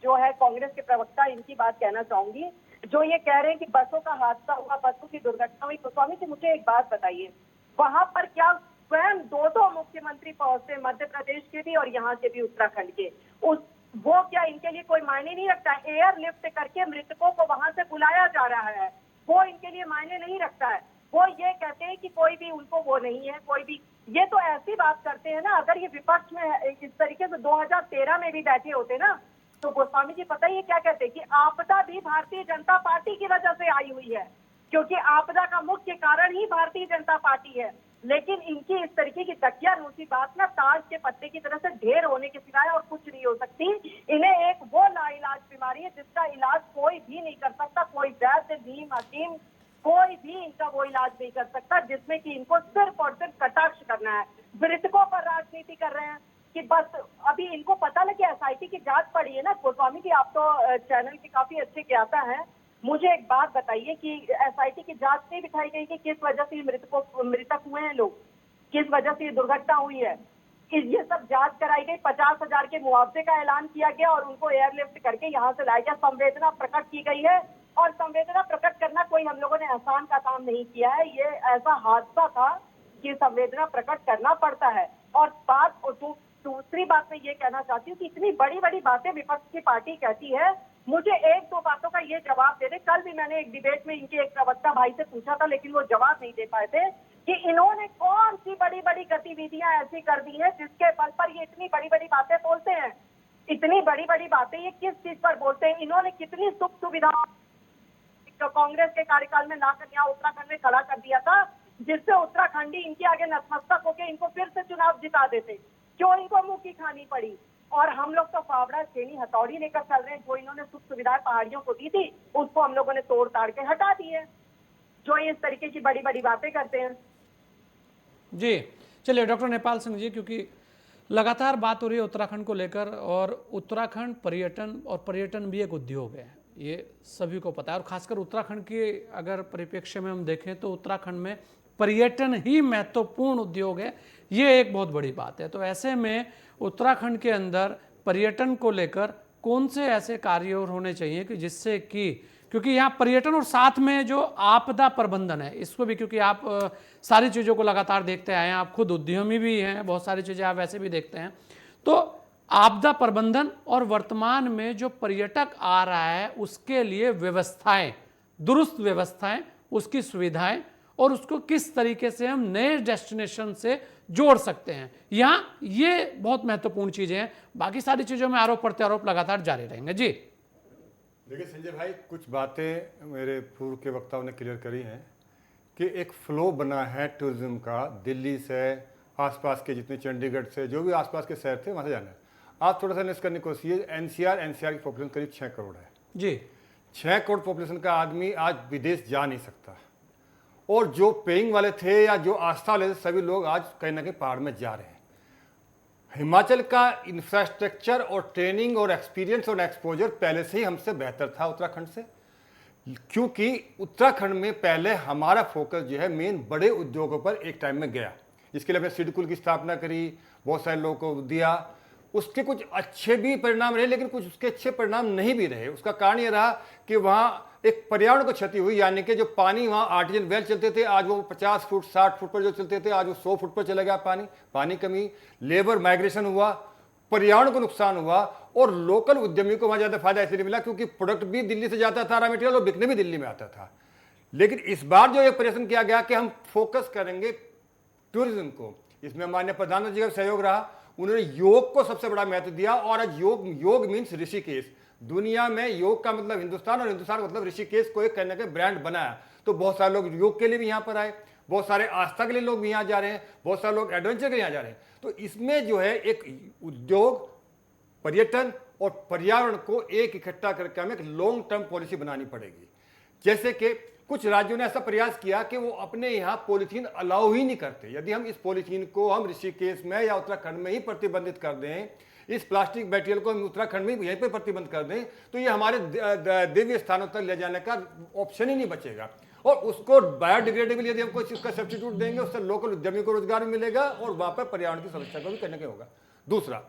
Speaker 6: जो है कांग्रेस के प्रवक्ता, इनकी बात कहना चाहूंगी, जो ये कह रहे हैं कि बसों का हादसा हुआ, बसों की दुर्घटना हुई। गोस्वामी जी मुझे एक बात बताइए, वहां पर क्या स्वयं दो मुख्यमंत्री पहुंचते, मध्य प्रदेश के भी और यहाँ के भी उत्तराखंड के, वो क्या इनके लिए कोई मायने नहीं रखता? एयरलिफ्ट करके मृतकों को वहां से बुलाया जा रहा है, वो इनके लिए मायने नहीं रखता है। वो ये कहते हैं कि कोई भी उनको वो नहीं है, कोई भी, ये तो ऐसी बात करते हैं ना। अगर ये विपक्ष में इस तरीके से 2013 में भी बैठे होते ना, तो गोस्वामी जी पता ही क्या कहते कि आपदा भी भारतीय जनता पार्टी की वजह से आई हुई है, क्योंकि आपदा का मुख्य कारण ही भारतीय जनता पार्टी है। लेकिन इनकी इस तरीके की तकियानुसी बात ना ताश के पत्ते की तरह से ढेर होने के सिवाय और कुछ नहीं हो सकती। इन्हें एक वो लाइलाज बीमारी है जिसका इलाज कोई भी नहीं कर सकता, कोई वैद्य, नीम, हकीम, कोई भी इनका वो इलाज नहीं कर सकता, जिसमें कि इनको सिर्फ और सिर्फ कटाक्ष करना है, मृतकों पर राजनीति कर रहे हैं कि बस अभी इनको पता लगे एसआईटी की जांच पड़ी है ना। गोस्वामी जी आप तो चैनल के काफी अच्छे ज्ञाता हैं, मुझे एक बात बताइए कि एसआईटी की जांच नहीं बिठाई गई कि किस वजह से मृतक हुए हैं लोग, किस वजह से ये दुर्घटना हुई है? ये सब जांच कराई गई, 50,000 के मुआवजे का ऐलान किया गया और उनको एयरलिफ्ट करके यहाँ से लाया गया, संवेदना प्रकट की गई है। और संवेदना प्रकट करना कोई हम लोगों ने आसान का काम नहीं किया है, ये ऐसा हादसा था कि संवेदना प्रकट करना पड़ता है। और दूसरी बात मैं ये कहना चाहती हूँ कि इतनी बड़ी बड़ी बातें विपक्ष की पार्टी कहती है, मुझे एक दो बातों का ये जवाब दे दे। कल भी मैंने एक डिबेट में इनके एक प्रवक्ता भाई से पूछा था, लेकिन वो जवाब नहीं दे पाए थे कि इन्होंने कौन सी बड़ी बड़ी गतिविधियां ऐसी कर दी है जिसके बल पर ये इतनी बड़ी बड़ी बातें बोलते हैं। इतनी बड़ी बड़ी बातें ये किस चीज पर बोलते हैं? इन्होंने कितनी सुख सुविधा कांग्रेस के कार्यकाल में लाकर यहाँ उत्तराखंड में खड़ा कर दिया था, जिससे उत्तराखंडी इनके आगे नतमस्तक होकर इनको फिर से चुनाव जिता देते। क्यों इनको मुंह की खानी पड़ी? और हम लोग तो फावड़ा, छेनी, हथौड़ी लेकर चल रहे हैं। जो इन्होंने सुख सुविधाएं पहाड़ियों को दी थी उसको हम लोगों ने तोड़ ताड़ के हटा दी है, जो इस तरीके की बड़ी बड़ी बातें करते हैं।
Speaker 1: जी चलिए डॉक्टर नेपाल सिंह जी, क्योंकि लगातार बात हो रही है उत्तराखंड को लेकर, और उत्तराखंड पर्यटन, और पर्यटन भी एक उद्योग है, ये सभी को पता है। और खासकर उत्तराखंड के अगर परिप्रेक्ष्य में हम देखें तो उत्तराखंड में पर्यटन ही महत्वपूर्ण उद्योग है, ये एक बहुत बड़ी बात है। तो ऐसे में उत्तराखंड के अंदर पर्यटन को लेकर कौन से ऐसे कार्य होने चाहिए कि जिससे कि, क्योंकि यहाँ पर्यटन और साथ में जो आपदा प्रबंधन है इसको भी, क्योंकि आप सारी चीज़ों को लगातार देखते आए हैं, आप खुद उद्यमी भी हैं, बहुत सारी चीज़ें आप वैसे भी देखते हैं, तो आपदा प्रबंधन और वर्तमान में जो पर्यटक आ रहा है उसके लिए व्यवस्थाएं, दुरुस्त व्यवस्थाएं, उसकी सुविधाएं और उसको किस तरीके से हम नए डेस्टिनेशन से जोड़ सकते हैं, यहाँ ये बहुत महत्वपूर्ण चीज़ें हैं। बाकी सारी चीज़ों में आरोप प्रत्यारोप लगातार जारी रहेंगे। जी
Speaker 7: देखिए संजय भाई, कुछ बातें मेरे पूर्व के वक्ताओं ने क्लियर करी हैं कि एक फ्लो बना है टूरिज्म का, दिल्ली से आसपास के जितने, चंडीगढ़ से जो भी आसपास के शहर थे वहाँ से जाना है। आप थोड़ा सा लिस्ट करने की कोशिश कीजिए, एनसीआर की पॉपुलेशन करीब 6 करोड़ है
Speaker 1: जी।
Speaker 7: 6 करोड़ पॉपुलेशन का आदमी आज विदेश जा नहीं सकता, और जो पेइंग वाले थे या जो आस्था वाले थे सभी लोग आज कहीं ना कहीं पहाड़ में जा रहे हैं। हिमाचल का इंफ्रास्ट्रक्चर और ट्रेनिंग और एक्सपीरियंस और एक्सपोजर पहले से ही हमसे बेहतर था उत्तराखंड से, क्योंकि उत्तराखंड में पहले हमारा फोकस जो है मेन बड़े उद्योगों पर एक टाइम में गया, जिसके लिए हमने सिडकुल की स्थापना करी, बहुत सारे लोगों को दिया। उसके कुछ अच्छे भी परिणाम रहे, लेकिन कुछ उसके अच्छे परिणाम नहीं भी रहे। उसका कारण ये रहा कि वहाँ एक पर्यावरण को क्षति हुई, यानी कि जो पानी वहाँ आर्टिजन वेल चलते थे, आज वो 50 फुट 60 फुट पर जो चलते थे, आज वो 100 फुट पर चला गया पानी कमी, लेबर माइग्रेशन हुआ, पर्यावरण को नुकसान हुआ, और लोकल उद्यमी को वहाँ ज़्यादा फायदा इसलिए मिला क्योंकि प्रोडक्ट भी दिल्ली से जाता था, रॉ मटेरियल, और बिकने भी दिल्ली में आता था। लेकिन इस बार जो एक प्रयत्न किया गया कि हम फोकस करेंगे टूरिज्म को, इसमें माननीय प्रधानमंत्री का सहयोग रहा। उन्होंने योग को सबसे बड़ा महत्व दिया, और आज योग मीन्स ऋषिकेश। दुनिया में योग का मतलब हिंदुस्तान, और हिंदुस्तान का मतलब ऋषिकेश को एक कहने के ब्रांड बनाया। तो बहुत सारे लोग योग के लिए भी यहाँ पर आए, बहुत सारे आस्था के लिए लोग भी यहाँ जा रहे हैं, बहुत सारे लोग एडवेंचर के लिए यहाँ जा रहे हैं। तो इसमें जो है एक उद्योग, पर्यटन और पर्यावरण को एक इकट्ठा करके हमें एक लॉन्ग टर्म पॉलिसी बनानी पड़ेगी। जैसे कि कुछ राज्यों ने ऐसा प्रयास किया कि वो अपने यहाँ पॉलीथीन अलाउ ही नहीं करते। यदि हम इस पॉलीथीन को हम ऋषिकेश में या उत्तराखंड में ही प्रतिबंधित कर दें, इस प्लास्टिक मटेरियल को हम उत्तराखंड में यहीं पर प्रतिबंध कर दें, तो ये हमारे दिव्य स्थानों तक ले जाने का ऑप्शन ही नहीं बचेगा। और उसको बायोडिग्रेडेबल यदि हम कोई इसका सब्स्टिट्यूट देंगे, उससे लोकल उद्यमी को रोजगार मिलेगा और वहाँ पर पर्यावरण की सुरक्षा को भी करने का होगा। दूसरा,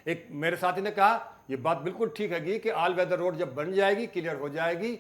Speaker 7: एक मेरे साथी ने कहा, ये बात बिल्कुल ठीक है कि ऑल वेदर रोड जब बन जाएगी, क्लियर हो जाएगी,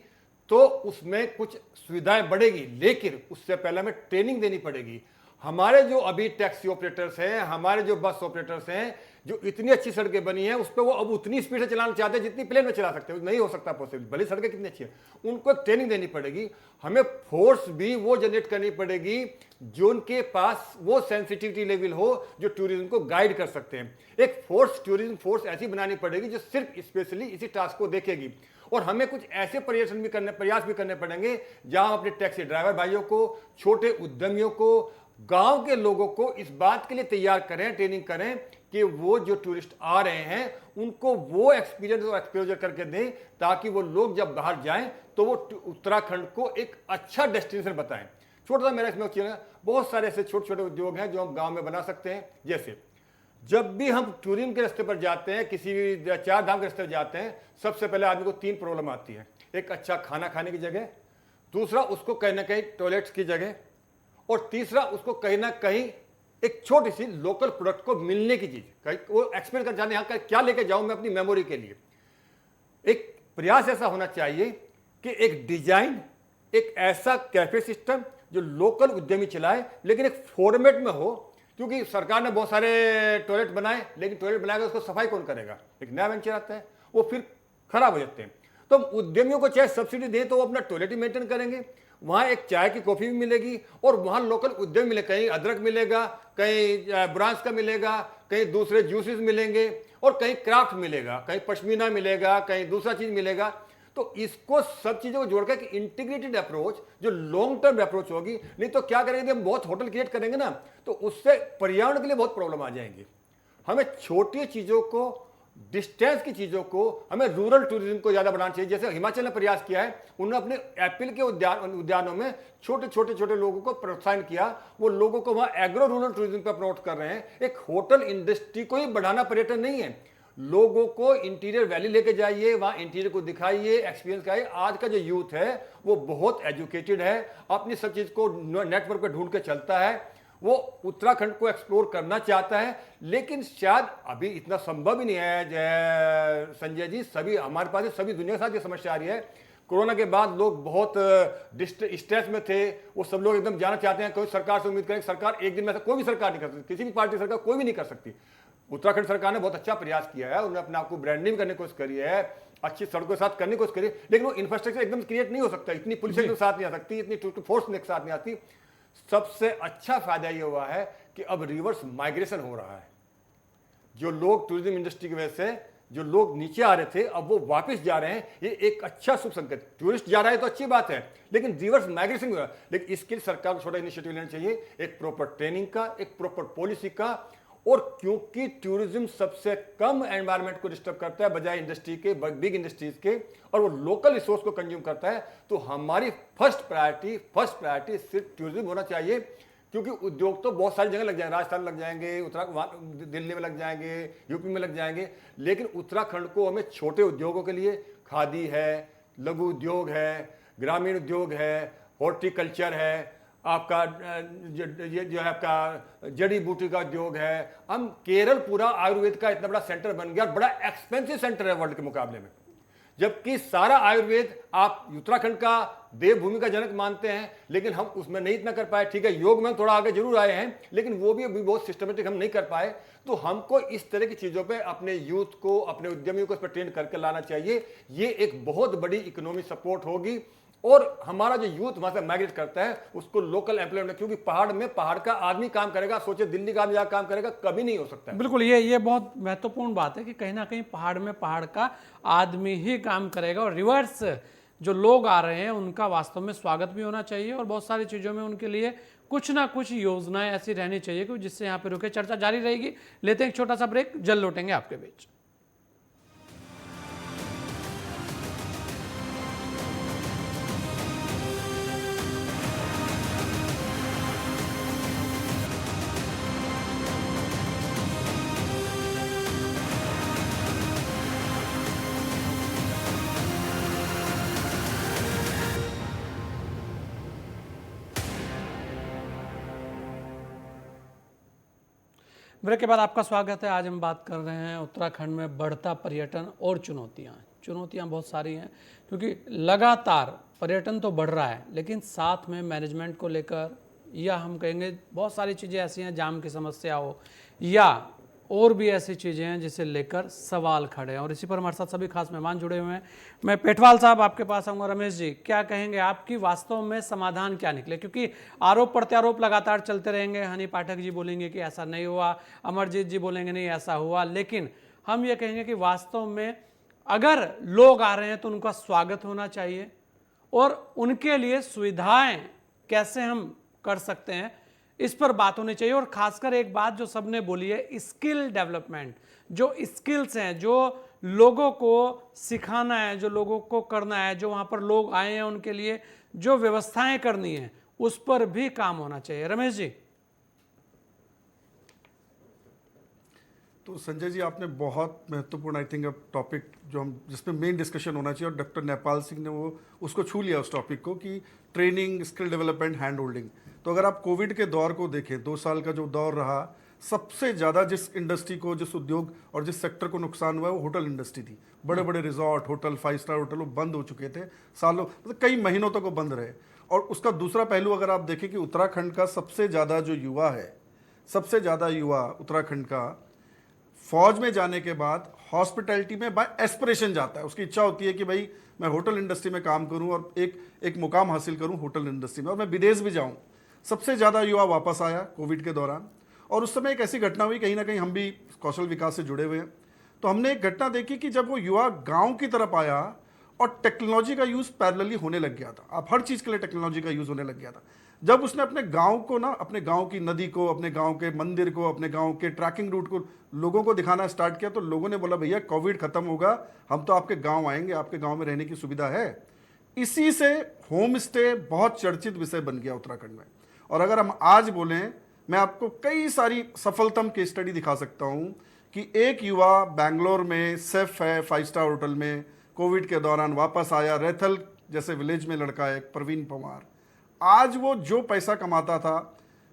Speaker 7: तो उसमें कुछ सुविधाएं बढ़ेगी, लेकिन उससे पहले हमें ट्रेनिंग देनी पड़ेगी। हमारे जो अभी टैक्सी ऑपरेटर्स हैं, हमारे जो बस ऑपरेटर्स हैं, जो इतनी अच्छी सड़कें बनी हैं उस पर वो अब उतनी स्पीड से चलाना चाहते हैं जितनी प्लेन में चला सकते हैं, नहीं हो सकता पॉसिबल, भले सड़कें कितनी अच्छी हैं। उनको एक ट्रेनिंग देनी पड़ेगी। हमें फोर्स भी वो जनरेट करनी पड़ेगी जो उनके पास वो सेंसिटिविटी लेवल हो जो टूरिज्म को गाइड कर सकते हैं। एक फोर्स, टूरिज्म फोर्स ऐसी बनानी पड़ेगी जो सिर्फ स्पेशली इसी टास्क को देखेगी। और हमें कुछ ऐसे प्रयास भी करने पड़ेंगे जहां हम अपने टैक्सी ड्राइवर भाइयों को, छोटे उद्यमियों को, गांव के लोगों को इस बात के लिए तैयार करें, ट्रेनिंग करें कि वो जो टूरिस्ट आ रहे हैं उनको वो एक्सपीरियंस और एक्सपोजर करके दें, ताकि वो लोग जब बाहर जाएं तो वो उत्तराखंड को एक अच्छा डेस्टिनेशन बताएं। छोटा सा मेरा इसमें बहुत सारे ऐसे छोटे छोटे उद्योग हैं जो हम गाँव में बना सकते हैं। जैसे जब भी हम टूरिज्म के रास्ते पर जाते हैं, किसी भी 4 धाम के रास्ते पर जाते हैं, सबसे पहले आदमी को 3 प्रॉब्लम आती है। एक अच्छा खाना खाने की जगह, दूसरा उसको कहीं ना कहीं टॉयलेट्स की जगह, और तीसरा उसको कहीं ना कहीं एक छोटी सी लोकल प्रोडक्ट को मिलने की चीज, कहीं वो एक्सपीरियंस कर जाने, यहाँ क्या लेके जाऊं मैं अपनी मेमोरी के लिए। एक प्रयास ऐसा होना चाहिए कि एक डिजाइन, एक ऐसा कैफे सिस्टम जो लोकल उद्यमी चलाए, लेकिन एक फॉर्मेट में हो, क्योंकि सरकार ने बहुत सारे टॉयलेट बनाए, लेकिन टॉयलेट बनाएगा उसको सफाई कौन करेगा? एक नया वेंचर आता है, वो फिर खराब हो जाते हैं। तो उद्यमियों को चाहे सब्सिडी दें तो वो अपना टॉयलेट ही मेंटेन करेंगे, वहाँ एक चाय की कॉफ़ी भी मिलेगी, और वहाँ लोकल उद्यम मिले, कहीं अदरक मिलेगा, कहीं ब्रांच का मिलेगा, कहीं दूसरे जूसेस मिलेंगे, और कहीं क्राफ्ट मिलेगा, कहीं पश्मीना मिलेगा, कहीं दूसरा चीज़ मिलेगा। तो इसको सब चीज़ों को जोड़कर कि इंटीग्रेटेड अप्रोच जो लॉन्ग टर्म अप्रोच होगी। नहीं तो क्या करेंगे, हम बहुत होटल क्रिएट करेंगे ना, तो उससे पर्यावरण के लिए बहुत प्रॉब्लम आ जाएंगी। हमें छोटी चीज़ों को, डिस्टेंस की चीज़ों को, हमें रूरल टूरिज्म को ज़्यादा बढ़ाना चाहिए। जैसे हिमाचल ने प्रयास किया है, उन्होंने अपने एप्पल के उद्यानों में छोटे लोगों को प्रोत्साहन किया, वो लोगों को वहाँ एग्रो रूरल टूरिज्म पर प्रमोट कर रहे हैं। एक होटल इंडस्ट्री को ही बढ़ाना पर्यटन नहीं है, लोगों को इंटीरियर वैली लेके जाइए, वहाँ इंटीरियर को दिखाइए, एक्सपीरियंस कराइए। आज का जो यूथ है वो बहुत एजुकेटेड है, अपनी सब चीज़ को नेटवर्क पर ढूंढ के चलता है, वो उत्तराखंड को एक्सप्लोर करना चाहता है, लेकिन शायद अभी इतना संभव ही नहीं है संजय जी। सभी हमारे पास सभी दुनिया के साथ ये समस्या आ रही है, कोरोना के बाद लोग बहुत स्ट्रेस में थे, वो सब लोग एकदम जाना चाहते हैं, कोई सरकार से उम्मीद करें कि सरकार एक दिन में ऐसा कोई भी सरकार नहीं कर सकती, किसी भी पार्टी सरकार कोई भी नहीं कर सकती। उत्तराखंड सरकार ने बहुत अच्छा प्रयास किया है, उन्होंने अपने आप को ब्रांडिंग करने की कोशिश करी है, अच्छी सड़कों के साथ करने की कोशिश करी, लेकिन वो इंफ्रास्ट्रक्चर एकदम क्रिएट नहीं हो सकता, इतनी पुलिस एक साथ नहीं आ सकती, इतनी फोर्स एक साथ नहीं आती। सबसे अच्छा फायदा ये हुआ है कि अब रिवर्स माइग्रेशन हो रहा है। जो लोग टूरिज्म इंडस्ट्री की वजह से जो लोग नीचे आ रहे थे अब वो वापस जा रहे हैं, ये एक अच्छा शुभ संकेत। टूरिस्ट जा रहा है तो अच्छी बात है, लेकिन रिवर्स माइग्रेशन हो रहा है। लेकिन इसके लिए सरकार को छोटा इनिशिएटिव लेना चाहिए, एक प्रॉपर ट्रेनिंग का, एक प्रॉपर पॉलिसी का। और क्योंकि टूरिज्म सबसे कम एनवायरनमेंट को डिस्टर्ब करता है बजाय इंडस्ट्री के, बिग इंडस्ट्रीज के, और वो लोकल रिसोर्स को कंज्यूम करता है, तो हमारी फर्स्ट प्रायोरिटी सिर्फ टूरिज्म होना चाहिए। क्योंकि उद्योग तो बहुत सारी जगह लग जाएंगे, राजस्थान लग जाएंगे, दिल्ली में लग जाएंगे, यूपी में लग जाएंगे, लेकिन उत्तराखंड को हमें छोटे उद्योगों के लिए, खादी है, लघु उद्योग है, ग्रामीण उद्योग है, हॉर्टिकल्चर है, आपका ये जो है आपका जड़ी बूटी का उद्योग है। हम केरल पूरा आयुर्वेद का इतना बड़ा सेंटर बन गया और बड़ा एक्सपेंसिव सेंटर है वर्ल्ड के मुकाबले में, जबकि सारा आयुर्वेद आप उत्तराखंड का देवभूमि का जनक मानते हैं, लेकिन हम उसमें नहीं इतना कर पाए। ठीक है, योग में थोड़ा आगे जरूर आए हैं, लेकिन वो भी अभी बहुत सिस्टमेटिक हम नहीं कर पाए। तो हमको इस तरह की चीजों पे अपने यूथ को, अपने उद्यमियों को इस पर ट्रेन करके लाना चाहिए। ये एक बहुत बड़ी इकोनॉमी सपोर्ट होगी और हमारा जो यूथ वहां से माइग्रेट करता है उसको लोकल एम्प्लॉयमेंट, क्योंकि पहाड़ में पहाड़ का आदमी काम करेगा, सोचे दिल्ली का आदमी जाकर काम करेगा, कभी नहीं हो सकता है।
Speaker 1: बिल्कुल, ये बहुत महत्वपूर्ण बात है कि कहीं ना कहीं पहाड़ में पहाड़ का आदमी ही काम करेगा और रिवर्स जो लोग आ रहे हैं उनका वास्तव में स्वागत भी होना चाहिए और बहुत सारी चीज़ों में उनके लिए कुछ ना कुछ योजनाएं ऐसी रहनी चाहिए कि जिससे यहाँ पे रुके। चर्चा जारी रहेगी, लेते हैं एक छोटा सा ब्रेक, जल्द लौटेंगे आपके बीच। ब्रेक के बाद आपका स्वागत है। आज हम बात कर रहे हैं उत्तराखंड में बढ़ता पर्यटन और चुनौतियां बहुत सारी हैं, क्योंकि लगातार पर्यटन तो बढ़ रहा है, लेकिन साथ में मैनेजमेंट को लेकर या हम कहेंगे बहुत सारी चीज़ें ऐसी हैं, जाम की समस्या हो या और भी ऐसी चीज़ें हैं जिसे लेकर सवाल खड़े हैं। और इसी पर हमारे साथ सभी खास मेहमान जुड़े हुए हैं। मैं पेटवाल साहब आपके पास आऊँगा। रमेश जी, क्या कहेंगे, आपकी वास्तव में समाधान क्या निकले? क्योंकि आरोप प्रत्यारोप लगातार चलते रहेंगे। हनी पाठक जी बोलेंगे कि ऐसा नहीं हुआ, अमरजीत जी बोलेंगे नहीं ऐसा हुआ, लेकिन हम ये कहेंगे कि वास्तव में अगर लोग आ रहे हैं तो उनका स्वागत होना चाहिए और उनके लिए सुविधाएं कैसे हम कर सकते हैं इस पर बात होनी चाहिए। और खासकर एक बात जो सबने बोली है, स्किल डेवलपमेंट, जो स्किल्स हैं, जो लोगों को सिखाना है, जो लोगों को करना है, जो वहां पर लोग आए हैं उनके लिए जो व्यवस्थाएं करनी है, उस पर भी काम होना चाहिए। रमेश जी।
Speaker 3: तो संजय जी, आपने बहुत महत्वपूर्ण आई थिंक अब टॉपिक जो हम जिसमें मेन डिस्कशन होना चाहिए, और डॉक्टर नेपाल सिंह ने वो उसको छू लिया उस टॉपिक को, कि training, skill development, hand holding. तो अगर आप कोविड के दौर को देखें, 2 साल का जो दौर रहा, सबसे ज़्यादा जिस इंडस्ट्री को, जिस उद्योग और जिस सेक्टर को नुकसान हुआ है वो होटल इंडस्ट्री थी। बड़े बड़े रिजॉर्ट, होटल, 5 स्टार होटल वो बंद हो चुके थे सालों, मतलब कई महीनों तक वो बंद रहे। और उसका दूसरा पहलू अगर आप देखें कि उत्तराखंड का सबसे ज़्यादा जो युवा है, सबसे ज़्यादा युवा उत्तराखंड का फौज में जाने के बाद हॉस्पिटैलिटी में बाय एस्पिरेशन जाता है। उसकी इच्छा होती है कि भाई मैं होटल इंडस्ट्री में काम करूं और एक मुकाम हासिल करूं होटल इंडस्ट्री में, और मैं विदेश भी जाऊं। सबसे ज़्यादा युवा वापस आया कोविड के दौरान। और उस समय एक ऐसी घटना हुई, कहीं ना कहीं हम भी कौशल विकास से जुड़े हुए हैं, तो हमने एक घटना देखी कि जब वो युवा गाँव की तरफ आया और टेक्नोलॉजी का यूज़ पैरेलली होने लग गया था। अब हर चीज़ के लिए टेक्नोलॉजी का यूज़ होने लग गया था। जब उसने अपने गांव को ना, अपने गांव की नदी को, अपने गांव के मंदिर को, अपने गांव के ट्रैकिंग रूट को लोगों को दिखाना स्टार्ट किया, तो लोगों ने बोला भैया कोविड खत्म होगा, हम तो आपके गांव आएंगे, आपके गांव में रहने की सुविधा है। इसी से होम स्टे बहुत चर्चित विषय बन गया उत्तराखंड में। और अगर हम आज बोलें, मैं आपको कई सारी सफलतम केस स्टडी दिखा सकता हूं कि एक युवा बैंगलोर में सेफ है, 5 स्टार होटल में, कोविड के दौरान वापस आया। रैथल जैसे विलेज में लड़का है प्रवीण पवार, आज वो जो पैसा कमाता था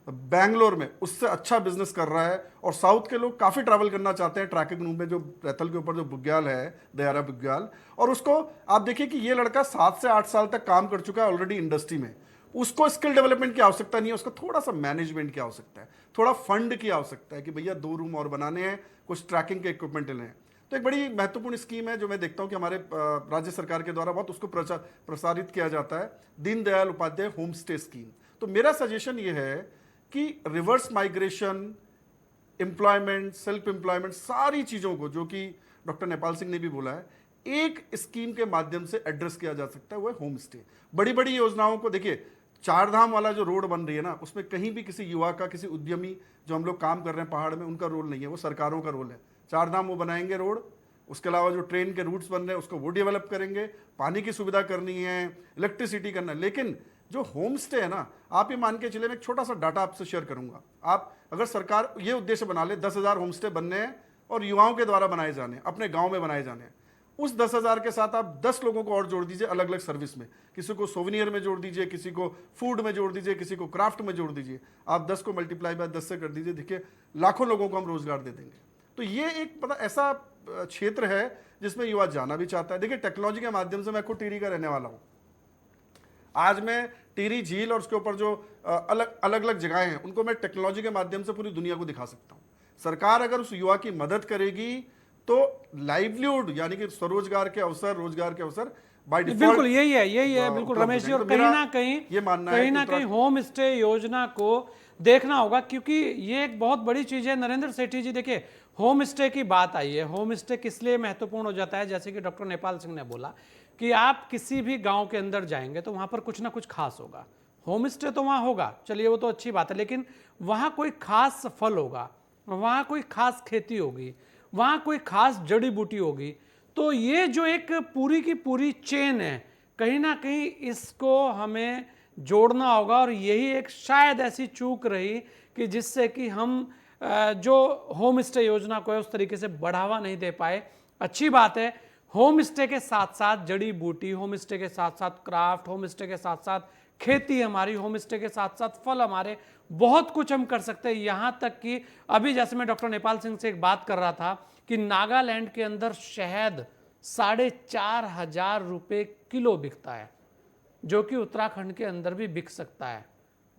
Speaker 3: बैंगलोर में उससे अच्छा बिजनेस कर रहा है। और साउथ के लोग काफ़ी ट्रैवल करना चाहते हैं ट्रैकिंग रूम में, जो रैथल के ऊपर जो बुग्याल है, दयारा बुग्याल, और उसको आप देखिए कि ये लड़का 7 से 8 साल तक काम कर चुका है ऑलरेडी इंडस्ट्री में। उसको स्किल डेवलपमेंट की आवश्यकता नहीं है, उसको थोड़ा सा मैनेजमेंट की आवश्यकता है, थोड़ा फंड की आवश्यकता है कि भैया 2 रूम और बनाने हैं, कुछ ट्रैकिंग के इक्विपमेंट लेने हैं। तो एक बड़ी महत्वपूर्ण स्कीम है जो मैं देखता हूं कि हमारे राज्य सरकार के द्वारा बहुत उसको प्रसारित किया जाता है, Deendayal Upadhyaya home stay scheme. तो मेरा सजेशन ये है कि reverse migration, employment, self employment, सारी चीज़ों को जो कि डॉक्टर नेपाल सिंह ने भी बोला है, एक स्कीम के माध्यम से एड्रेस किया जा सकता है, वो है होम स्टे। बड़ी बड़ी योजनाओं को देखिए, 4 धाम वाला जो रोड बन रही है ना, उसमें कहीं भी किसी युवा का, किसी उद्यमी जो हम लोग काम कर रहे हैं पहाड़ में, उनका रोल नहीं है, वो सरकारों का रोल है। 4 धाम वो बनाएंगे रोड, उसके अलावा जो ट्रेन के रूट्स बन रहे हैं उसको वो डेवलप करेंगे, पानी की सुविधा करनी है, इलेक्ट्रिसिटी करना है। लेकिन जो होम स्टे है ना, आप ये मान के चले, मैं एक छोटा सा डाटा आपसे शेयर करूंगा। आप अगर सरकार ये उद्देश्य बना ले 10,000 होम स्टे बनने हैं और युवाओं के द्वारा बनाए जाने हैं, अपने गांव में बनाए जाने हैं, उस 10,000 के साथ आप 10 लोगों को और जोड़ दीजिए अलग अलग सर्विस में, किसी को सोविनियर में जोड़ दीजिए, किसी को फूड में जोड़ दीजिए, किसी को क्राफ्ट में जोड़ दीजिए, आप 10 को मल्टीप्लाई बाय 10 से कर दीजिए, देखिए लाखों लोगों को हम रोजगार दे देंगे। तो ये एक पता ऐसा क्षेत्र है जिसमें युवा जाना भी चाहता है। देखिए टेक्नोलॉजी के माध्यम से, मैं खुद टिहरी का रहने वाला हूँ, आज मैं टिहरी झील और उसके ऊपर जो अलग अलग जगहें हैं उनको मैं टेक्नोलॉजी के माध्यम से पूरी दुनिया को दिखा सकता हूँ। सरकार अगर उस युवा की मदद करेगी तो लाइवलीहुड यानी कि स्वरोजगार के अवसर, रोजगार के अवसर बाय डिफॉल्ट,
Speaker 1: बिल्कुल यही है बिल्कुल रमेश जी। और
Speaker 3: तो
Speaker 1: कहीं
Speaker 3: मेरा
Speaker 1: ना कहीं
Speaker 3: ये मानना है कि
Speaker 1: कहीं होम स्टे योजना को देखना होगा, क्योंकि ये एक बहुत बड़ी चीज है। नरेंद्र सेठी जी देखिए, होम स्टे की बात आई है, होम स्टे किस लिए महत्वपूर्ण हो जाता है, जैसे कि डॉक्टर नेपाल सिंह ने बोला कि आप किसी भी गांव के अंदर जाएंगे तो वहां पर कुछ ना कुछ खास होगा। होम स्टे तो वहां होगा, चलिए वो तो अच्छी बात है, लेकिन वहां कोई खास फल होगा, वहां कोई खास खेती होगी, वहां कोई खास जड़ी बूटी होगी। तो ये जो एक पूरी की पूरी चेन है, कहीं ना कहीं इसको हमें जोड़ना होगा। और यही एक शायद ऐसी चूक रही कि जिससे कि हम जो होम स्टे योजना को है उस तरीके से बढ़ावा नहीं दे पाए। अच्छी बात है, होम स्टे के साथ साथ जड़ी बूटी, होम स्टे के साथ साथ क्राफ्ट, होम स्टे के साथ साथ खेती हमारी, होम स्टे के साथ साथ फल हमारे, बहुत कुछ हम कर सकते हैं। यहाँ तक कि अभी जैसे मैं डॉक्टर नेपाल सिंह से एक बात कर रहा था कि नागालैंड के अंदर शहद 4,500 रुपये किलो बिकता है, जो कि उत्तराखंड के अंदर भी बिक सकता है।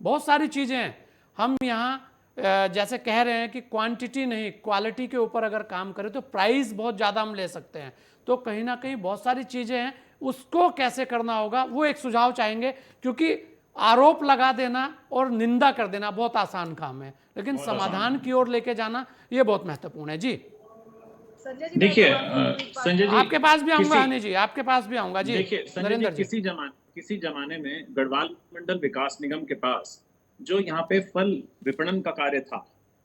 Speaker 1: बहुत सारी चीज़ें हैं। हम यहाँ जैसे कह रहे हैं कि क्वांटिटी नहीं क्वालिटी के ऊपर अगर काम करें तो प्राइस बहुत ज़्यादा हम ले सकते हैं। तो कहीं ना कहीं बहुत सारी चीज़ें हैं, उसको कैसे करना होगा वो एक सुझाव चाहेंगे, क्योंकि आरोप लगा देना और निंदा कर देना बहुत आसान काम है, लेकिन समाधान की ओर लेके जाना ये बहुत महत्वपूर्ण है। जी
Speaker 4: देखिए संजय जी,
Speaker 1: आपके पास भी आऊंगा, हनी जी आपके पास भी आऊंगा जी।
Speaker 4: देखिए संजय जी, किसी जमाने में गढ़वाल मंडल विकास निगम के पास जो यहाँ पे फल विपणन का कार्य था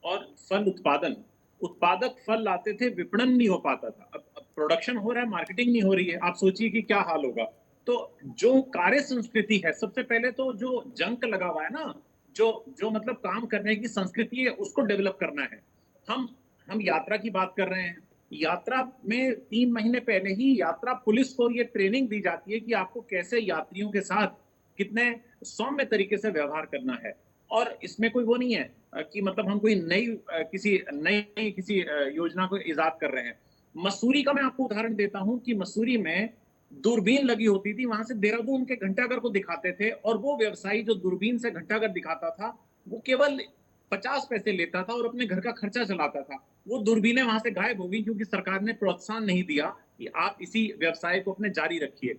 Speaker 4: और फल उत्पादक फल लाते थे, विपणन नहीं हो पाता था। अब प्रोडक्शन हो रहा है, मार्केटिंग नहीं हो रही है, आप सोचिए कि क्या हाल होगा। तो जो कार्य संस्कृति है, सबसे पहले तो जो जंक लगा हुआ है ना, जो मतलब काम करने की संस्कृति है, उसको डेवलप करना है। हम यात्रा की बात कर रहे हैं, यात्रा में 3 महीने पहले ही यात्रा पुलिस को ये ट्रेनिंग दी जाती है कि आपको कैसे यात्रियों के साथ कितने सौम्य तरीके से व्यवहार करना है। और इसमें कोई वो नहीं है कि मतलब हम कोई नई किसी योजना को इजाद कर रहे हैं। मसूरी का मैं आपको उदाहरण देता हूं कि मसूरी में दूरबीन लगी होती थी, वहां से देहरादून के घंटाघर को दिखाते थे, और वो व्यवसायी जो दूरबीन से घंटाघर दिखाता था वो केवल 50 पैसे लेता था और अपने घर का खर्चा चलाता था। वो दूरबीनें वहां से गायब हो गई क्योंकि सरकार ने प्रोत्साहन नहीं दिया कि आप इसी व्यवसाय को अपने जारी रखिए।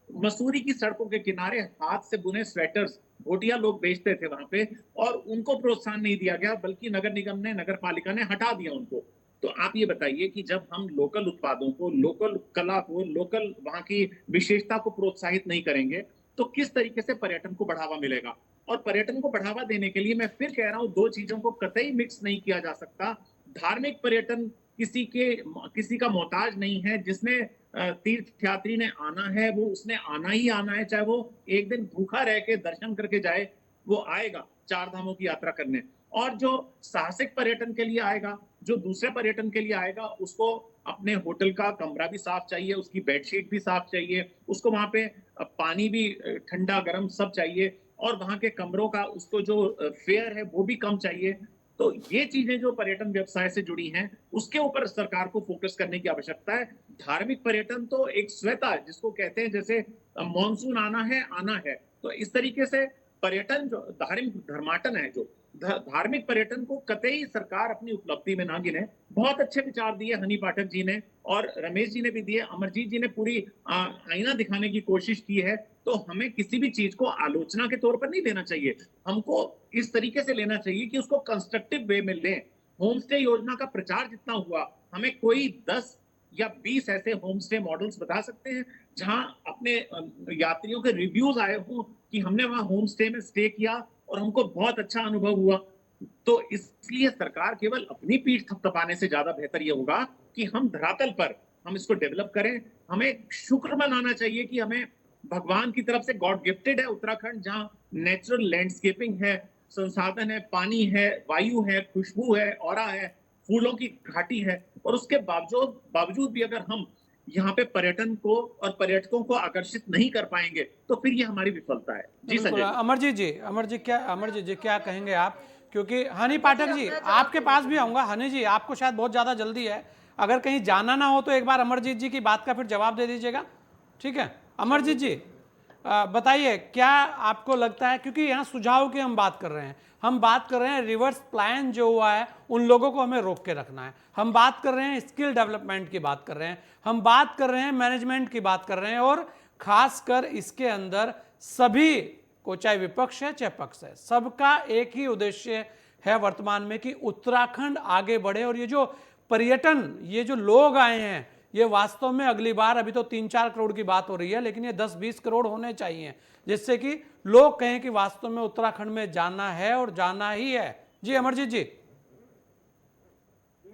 Speaker 4: मसूरी की सड़कों के किनारे हाथ से बुने स्वेटर्स भोटिया लोग बेचते थे वहां पे, और उनको प्रोत्साहन नहीं दिया गया, बल्कि नगर निगम ने, नगर पालिका ने हटा दिया उनको। तो आप ये बताइए कि जब हम लोकल उत्पादों को, लोकल कला को, लोकल वहां की विशेषता को प्रोत्साहित नहीं करेंगे तो किस तरीके से पर्यटन को बढ़ावा मिलेगा। और पर्यटन को बढ़ावा देने के लिए मैं फिर कह रहा हूं, 2 चीजों को कतई मिक्स नहीं किया जा सकता। धार्मिक पर्यटन किसी का मोहताज नहीं है। जिसने तीर्थ यात्री ने आना है वो उसने आना ही आना है, चाहे वो एक दिन भूखा रह के दर्शन करके जाए, वो आएगा 4 धामों की यात्रा करने। और जो साहसिक पर्यटन के लिए आएगा, जो दूसरे पर्यटन के लिए आएगा, उसको अपने होटल का कमरा भी साफ चाहिए, उसकी बेडशीट भी साफ चाहिए, उसको वहां पे पानी भी ठंडा गर्म सब चाहिए, और वहां के कमरों का उसको जो फेयर है वो भी कम चाहिए। तो ये चीजें जो पर्यटन व्यवसाय से जुड़ी हैं उसके ऊपर सरकार को फोकस करने की आवश्यकता है। धार्मिक पर्यटन तो एक स्वैता है जिसको कहते हैं, जैसे मॉनसून आना है, तो इस तरीके से पर्यटन जो धार्मिक धर्माटन है, जो धार्मिक पर्यटन को कतई सरकार अपनी उपलब्धि में ना गिने। बहुत अच्छे विचार दिए हनी पाठक जी ने और रमेश जी ने भी दिए, अमरजीत जी ने पूरी आईना दिखाने की कोशिश की है। तो हमें किसी भी चीज को आलोचना के तौर पर नहीं लेना चाहिए, हमको इस तरीके से लेना चाहिए कि उसको कंस्ट्रक्टिव वे में लें। होम स्टे योजना का प्रचार जितना हुआ, हमें कोई 10 या 20 ऐसे होम स्टे मॉडल्स बता सकते हैं जहां अपने यात्रियों के रिव्यूज आए हों कि हमने वहां होम स्टे में स्टे किया और हमको बहुत अच्छा अनुभव हुआ। तो इसलिए सरकार केवल अपनी पीठ थपथपाने से ज्यादा बेहतर ये होगा कि हम धरातल पर हम इसको डेवलप करें। हमें शुक्र मनाना चाहिए कि हमें भगवान की तरफ से गॉड गिफ्टेड है उत्तराखंड, जहां नेचुरल लैंडस्केपिंग है, संसाधन है, पानी है, वायु है, खुशबू है, ऑरा है, फूलों की घाटी है। और उसके बावजूद भी अगर हम यहाँ पे पर्यटन को और पर्यटकों को आकर्षित नहीं कर पाएंगे तो फिर ये हमारी विफलता है। जी
Speaker 1: बिल्कुल।
Speaker 4: संजय।
Speaker 1: अमरजीत जी क्या कहेंगे आप? क्योंकि हनी पाठक जी आपके पास भी आऊंगा। हनी जी आपको शायद बहुत ज्यादा जल्दी है, अगर कहीं जाना ना हो तो एक बार अमरजीत जी की बात का फिर जवाब दे दीजिएगा, ठीक है? अमरजीत जी बताइए क्या आपको लगता है, क्योंकि यहाँ सुझाव की हम बात कर रहे हैं, हम बात कर रहे हैं रिवर्स प्लान जो हुआ है उन लोगों को हमें रोक के रखना है, हम बात कर रहे हैं स्किल डेवलपमेंट की बात कर रहे हैं, हम बात कर रहे हैं मैनेजमेंट की बात कर रहे हैं, और खासकर इसके अंदर सभी को, चाहे विपक्ष है चाहे पक्ष है, सबका एक ही उद्देश्य है वर्तमान में कि उत्तराखंड आगे बढ़े। और ये जो पर्यटन, ये जो लोग आए हैं, ये वास्तव में अगली बार, अभी तो 3-4 करोड़ की बात हो रही है, लेकिन ये 10-20 करोड़ होने चाहिए, जिससे कि लोग कहें कि वास्तव में उत्तराखंड में जाना है और जाना ही है। जी अमरजीत जी।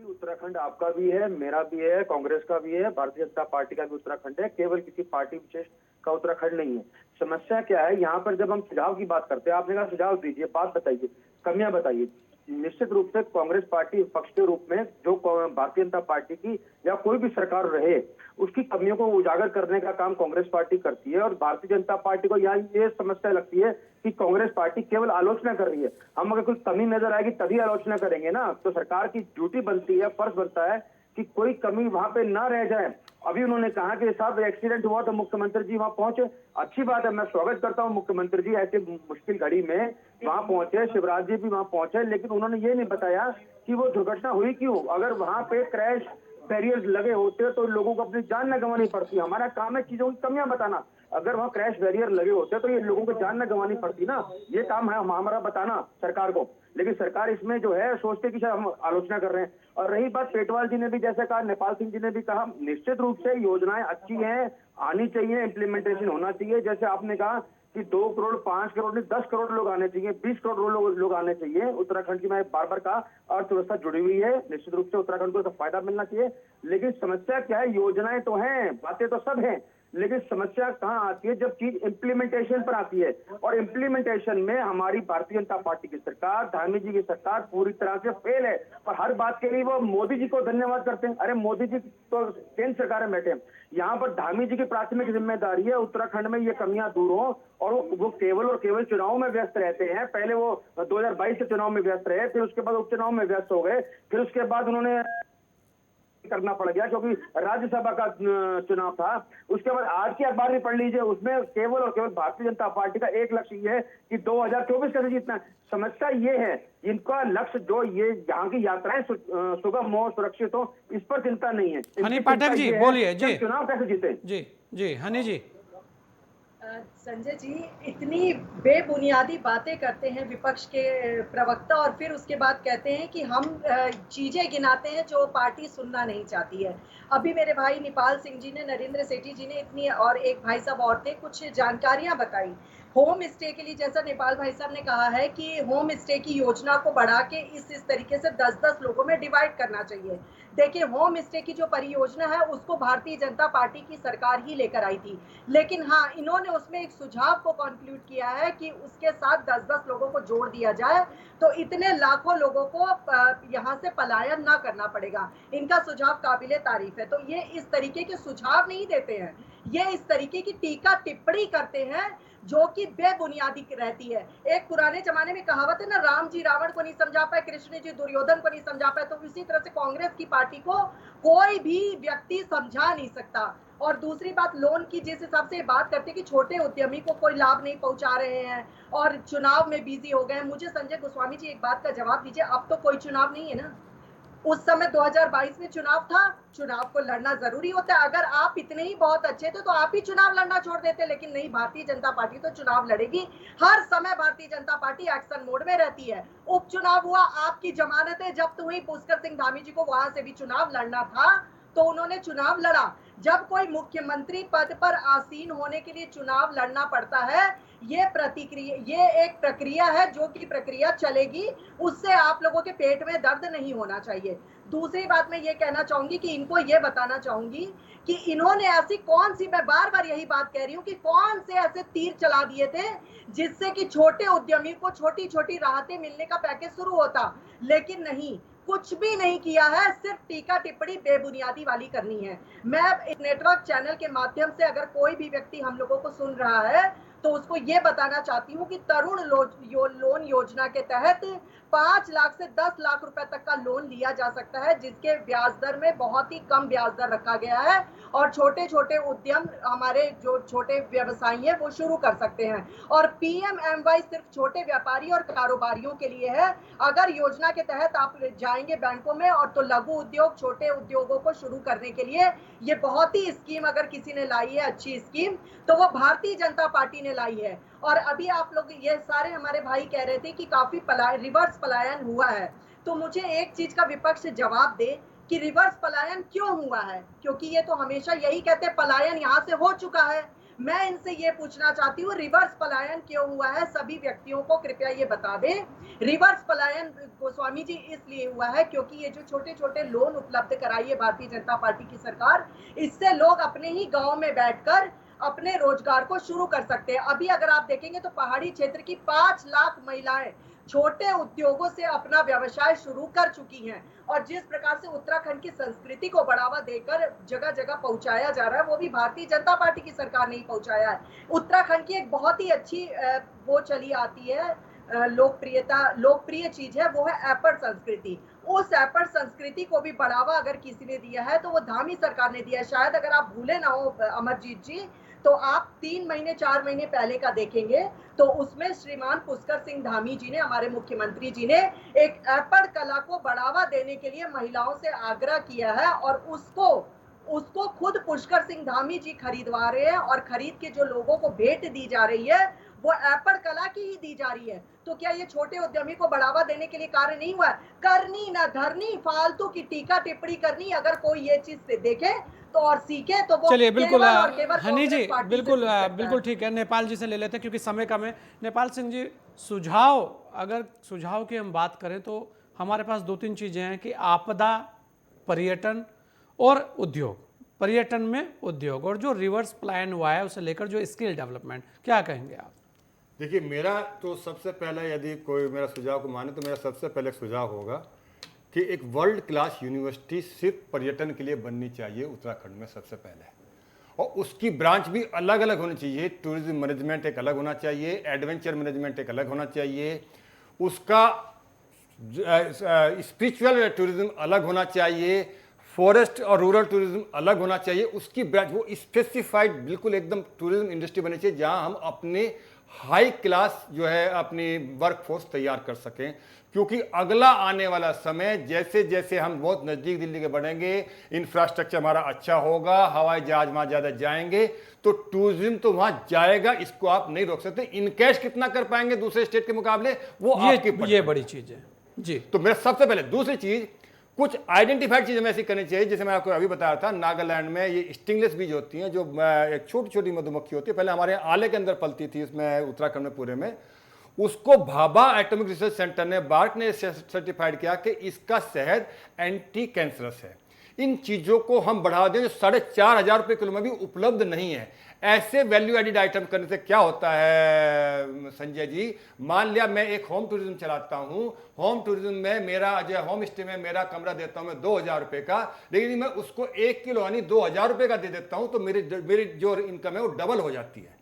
Speaker 5: उत्तराखंड आपका भी है, मेरा भी है, कांग्रेस का भी है, भारतीय जनता पार्टी का भी उत्तराखंड है, केवल किसी पार्टी विशेष का उत्तराखंड नहीं है। समस्या क्या है यहाँ पर, जब हम सुझाव की बात करते हैं, आपने कहा सुझाव दीजिए, बात बताइए, कमियां बताइए। निश्चित रूप से कांग्रेस पार्टी विपक्ष के रूप में जो भारतीय जनता पार्टी की या कोई भी सरकार रहे, उसकी कमियों को उजागर करने का काम कांग्रेस पार्टी करती है। और भारतीय जनता पार्टी को यहाँ ये समस्या लगती है कि कांग्रेस पार्टी केवल आलोचना कर रही है। हम अगर कोई कमी नजर आएगी तभी आलोचना करेंगे ना, तो सरकार की ड्यूटी बनती है, फर्ज बनता है कि कोई कमी वहां पे ना रह जाए। अभी उन्होंने कहा कि साहब एक्सीडेंट हुआ तो मुख्यमंत्री जी वहां पहुंचे, अच्छी बात है, मैं स्वागत करता हूं मुख्यमंत्री जी ऐसे मुश्किल घड़ी में वहां पहुंचे, शिवराज जी भी वहां पहुंचे, लेकिन उन्होंने ये नहीं बताया कि वो दुर्घटना हुई क्यों। अगर वहां पे क्रैश बैरियर्स लगे होते तो लोगों को अपनी जान न गंवानी पड़ती। हमारा काम है चीजों की कमियां बताना, अगर वहाँ क्रैश बैरियर लगे होते तो ये लोगों को जान न गंवानी पड़ती ना, ये काम है हमारा बताना सरकार को। लेकिन सरकार इसमें जो है सोचते कि शायद हम आलोचना कर रहे हैं। और रही बात, पेटवाल जी ने भी जैसे कहा, नेपाल सिंह जी ने भी कहा, निश्चित रूप से योजनाएं अच्छी हैं, आनी चाहिए, इम्प्लीमेंटेशन होना चाहिए। जैसे आपने कहा कि 2 करोड़ 5 करोड़ नहीं 10 करोड़ लोग आने चाहिए, 20 करोड़ लोग आने चाहिए उत्तराखंड की। मैं बार बार कहा अर्थव्यवस्था जुड़ी हुई है, निश्चित रूप से उत्तराखंड को इसका फायदा मिलना चाहिए। लेकिन समस्या क्या है, योजनाएं तो हैं, बातें तो सब हैं, लेकिन समस्या कहाँ आती है, जब चीज इम्प्लीमेंटेशन पर आती है। और इम्प्लीमेंटेशन में हमारी भारतीय जनता पार्टी की सरकार, धामी जी की सरकार पूरी तरह से फेल है। और हर बात के लिए वो मोदी जी को धन्यवाद करते हैं। अरे मोदी जी तो केंद्र सरकार में बैठे हैं, यहाँ पर धामी जी की प्राथमिक जिम्मेदारी है उत्तराखंड में ये कमियां दूर हो। और वो केवल और केवल चुनाव में व्यस्त रहते हैं। पहले वो 2022 से चुनाव में व्यस्त रहे, फिर उसके बाद उपचुनाव में व्यस्त हो गए, फिर उसके बाद उन्होंने करना पड़ गया क्योंकि राज्यसभा का चुनाव था। उसके बाद आज की अखबार भी पढ़ लीजिए, उसमें केवल और केवल भारतीय जनता पार्टी का एक लक्ष्य ये है कि 2024 कैसे जीतना। समस्या ये है, इनका लक्ष्य जो ये यहाँ की यात्राएं सुगम हो, सुरक्षित हो, इस पर चिंता नहीं है।
Speaker 1: हनी पाठक जी बोलिए। जी
Speaker 5: चुनाव कैसे जीते।
Speaker 1: जी हनी जी।
Speaker 8: संजय जी इतनी बेबुनियादी बातें करते हैं विपक्ष के प्रवक्ता, और फिर उसके बाद कहते हैं कि हम चीजें गिनाते हैं जो पार्टी सुनना नहीं चाहती है। अभी मेरे भाई नेपाल सिंह जी ने, नरेंद्र सेठी जी ने इतनी, और एक भाई साहब और थे, कुछ जानकारियां बताई होम स्टे के लिए। जैसा नेपाल भाई साहब ने कहा है कि होम स्टे की योजना को बढ़ा के इस तरीके से 10-10 लोगों में डिवाइड करना चाहिए। देखिए, होम स्टे की जो परियोजना है उसको भारतीय जनता पार्टी की सरकार ही लेकर आई थी, लेकिन हाँ, इन्होंने उसमें एक सुझाव को कंक्लूड किया है कि उसके साथ 10-10 लोगों को जोड़ दिया जाए तो इतने लाखों लोगों को यहाँ से पलायन ना करना पड़ेगा। इनका सुझाव काबिले तारीफ है। तो ये इस तरीके के सुझाव नहीं देते हैं, ये इस तरीके की टीका टिप्पणी करते हैं जो कि बेबुनियादी रहती है। एक पुराने जमाने में कहावत है ना, राम जी रावण को नहीं समझा पाए, कृष्ण जी दुर्योधन को नहीं समझा पाए, तो इसी तरह से कांग्रेस की पार्टी को कोई भी व्यक्ति समझा नहीं सकता। और दूसरी बात, लोन की जिस हिसाब से बात करते हैं कि छोटे उद्यमी को कोई लाभ नहीं पहुंचा रहे हैं और चुनाव में बिजी हो गए, मुझे संजय गोस्वामी जी एक बात का जवाब दीजिए, अब तो कोई चुनाव नहीं है ना। उस समय 2022 में चुनाव था, चुनाव को लड़ना जरूरी होता है। अगर आप इतने ही बहुत अच्छे थे तो आप ही चुनाव लड़ना छोड़ देते, लेकिन नहीं, भारतीय जनता पार्टी तो चुनाव लड़ेगी। हर समय Bharatiya Janata party action mode में रहती है। उपचुनाव हुआ, आपकी जमानतें जब्त हुई, पुष्कर सिंह धामी जी को वहां से भी चुनाव लड़ना था तो उन्होंने चुनाव लड़ा। जब कोई मुख्यमंत्री पद पर आसीन होने के लिए चुनाव लड़ना पड़ता है, ये एक प्रक्रिया है जो कि प्रक्रिया चलेगी, उससे आप लोगों के पेट में दर्द नहीं होना चाहिए। दूसरी बात मैं ये कहना चाहूंगी कि इनको ये बताना चाहूंगी कि इन्होंने ऐसी कौन सी, मैं बार बार यही बात कह रही हूँ कि कौन से ऐसे तीर चला दिए थे जिससे कि छोटे उद्यमी को छोटी छोटी राहतें मिलने का पैकेज शुरू होता, लेकिन नहीं, कुछ भी नहीं किया है, सिर्फ टीका टिप्पणी बेबुनियादी वाली करनी है। मैं इस नेटवर्क चैनल के माध्यम से अगर कोई भी व्यक्ति हम लोगों को सुन रहा है तो उसको ये बताना चाहती हूँ कि तरुण लोन योजना के तहत 5 लाख से 10 लाख रुपए तक का लोन लिया जा सकता है, जिसके ब्याज दर में बहुत ही कम ब्याज दर रखा गया है और छोटे छोटे उद्यम, हमारे जो छोटे व्यवसायी है वो शुरू कर सकते हैं। और PMMY सिर्फ छोटे व्यापारी और कारोबारियों के लिए है। अगर योजना के तहत आप जाएंगे बैंकों में और तो लघु उद्योग, छोटे उद्योगों को शुरू करने के लिए ये बहुत ही स्कीम अगर किसी ने लाई है, अच्छी स्कीम, तो वो भारतीय जनता पार्टी ने लाई है। और अभी आप लोग ये सारे हमारे भाई कह रहे थे कि काफी रिवर्स पलायन हुआ है, तो मुझे एक चीज का विपक्ष जवाब दे कि रिवर्स पलायन क्यों हुआ है, क्योंकि ये तो हमेशा यही कहते हैं पलायन यहाँ से हो चुका है। मैं इनसे ये पूछना चाहती हूँ रिवर्स पलायन क्यों हुआ है, सभी व्यक्तियों को कृपया ये बता दें। रिवर्स पलायन गोस्वामी जी इसलिए हुआ है क्योंकि ये जो छोटे छोटे लोन उपलब्ध कराई है भारतीय जनता पार्टी की सरकार, इससे लोग अपने ही गांव में बैठकर अपने रोजगार को शुरू कर सकते हैं। अभी अगर आप देखेंगे तो पहाड़ी क्षेत्र की 5 लाख महिलाएं छोटे उद्योगों से अपना व्यवसाय शुरू कर चुकी हैं। और जिस प्रकार से उत्तराखंड की संस्कृति को बढ़ावा देकर जगह जगह पहुंचाया जा रहा है, वो भी भारतीय जनता पार्टी की सरकार नहीं पहुंचाया है। उत्तराखंड की एक बहुत ही अच्छी वो चली आती है, लोकप्रिय चीज है, वो है एपड़ संस्कृति। उस एपड़ संस्कृति को भी बढ़ावा अगर किसी ने दिया है तो वो धामी सरकार ने दिया है। शायद अगर आप भूले ना हो अमरजीत जी, तो आप 3 महीने 4 महीने पहले का देखेंगे तो उसमें श्रीमान पुष्कर सिंह धामी जी ने, हमारे मुख्यमंत्री जी ने, एक एपड़ कला को बढ़ावा देने के लिए महिलाओं से आग्रह किया है और उसको खुद पुष्कर सिंह धामी जी खरीदवा रहे हैं और खरीद के जो लोगों को भेंट दी जा रही है वो एपड़ कला की ही दी जा रही है। तो क्या ये छोटे उद्यमी को बढ़ावा देने के लिए कार्य नहीं हुआ? करनी ना धरनी, फालतू की टीका टिप्पणी करनी, अगर कोई ये चीज से देखे तो और सीखे तो वो
Speaker 1: चलिए बिल्कुल हनी जी,
Speaker 8: कांग्रेस पार्टी
Speaker 1: बिल्कुल
Speaker 8: से सीख सकता है।
Speaker 1: बिल्कुल ठीक है। नेपाल जी से ले लेते हैं क्योंकि समय कम है। नेपाल सिंह जी, सुझाव, अगर सुझाव की हम बात करें तो हमारे पास 2-3 चीज़ें हैं कि आपदा, पर्यटन और उद्योग। पर्यटन में उद्योग और जो रिवर्स पलायन हुआ है उसे लेकर जो स्किल डेवलपमेंट, क्या कहेंगे आप?
Speaker 7: देखिए, मेरा तो सबसे पहला, यदि कोई मेरा सुझाव को माने तो मेरा सबसे पहले सुझाव होगा कि एक वर्ल्ड क्लास यूनिवर्सिटी सिर्फ पर्यटन के लिए बननी चाहिए उत्तराखंड में सबसे पहले, और उसकी ब्रांच भी अलग अलग होनी चाहिए। टूरिज्म मैनेजमेंट एक अलग होना चाहिए, एडवेंचर मैनेजमेंट एक अलग होना चाहिए, उसका स्पिरिचुअल टूरिज्म अलग होना चाहिए, फॉरेस्ट और रूरल टूरिज्म अलग होना चाहिए। उसकी ब्रांच वो स्पेसिफाइड बिल्कुल एकदम टूरिज्म इंडस्ट्री बननी चाहिए जहां हम अपने हाई क्लास जो है अपनी वर्कफोर्स तैयार कर सकें। क्योंकि अगला आने वाला समय जैसे जैसे हम बहुत नज़दीक दिल्ली के बढ़ेंगे, इंफ्रास्ट्रक्चर हमारा अच्छा होगा, हवाई जहाज वहाँ ज़्यादा जाएंगे तो टूरिज्म तो वहाँ जाएगा, इसको आप नहीं रोक सकते। इनकैश कितना कर पाएंगे दूसरे स्टेट के मुकाबले, वो आपकी
Speaker 1: ये बड़ी चीज़ है जी।
Speaker 7: तो मेरा सबसे पहले दूसरी चीज़, कुछ आइडेंटिफाइड चीज़ें ऐसी करनी चाहिए। जैसे मैं आपको अभी बताया था, नागालैंड में ये स्टिंगलेस बीज होती हैं जो एक छोटी छोटी मधुमक्खी होती है, पहले हमारे यहाँ आले के अंदर पलती थी, इसमें उत्तराखंड में पूरे में। उसको भाभा एटॉमिक रिसर्च सेंटर ने, बार्क ने सर्टिफाइड किया कि इसका शहद एंटी कैंसरस है। इन चीज़ों को हम बढ़ा दें जो 4,500 रुपये किलो में भी उपलब्ध नहीं है। ऐसे वैल्यू एडिड आइटम करने से क्या होता है संजय जी, मान लिया मैं एक होम टूरिज्म चलाता हूँ, होम टूरिज्म में मेरा जो होम स्टे में मेरा कमरा देता हूँ मैं 2,000 रुपये का, लेकिन मैं उसको 1 किलो यानी 2,000 रुपये का दे देता हूँ तो मेरी जो इनकम है वो डबल हो जाती है।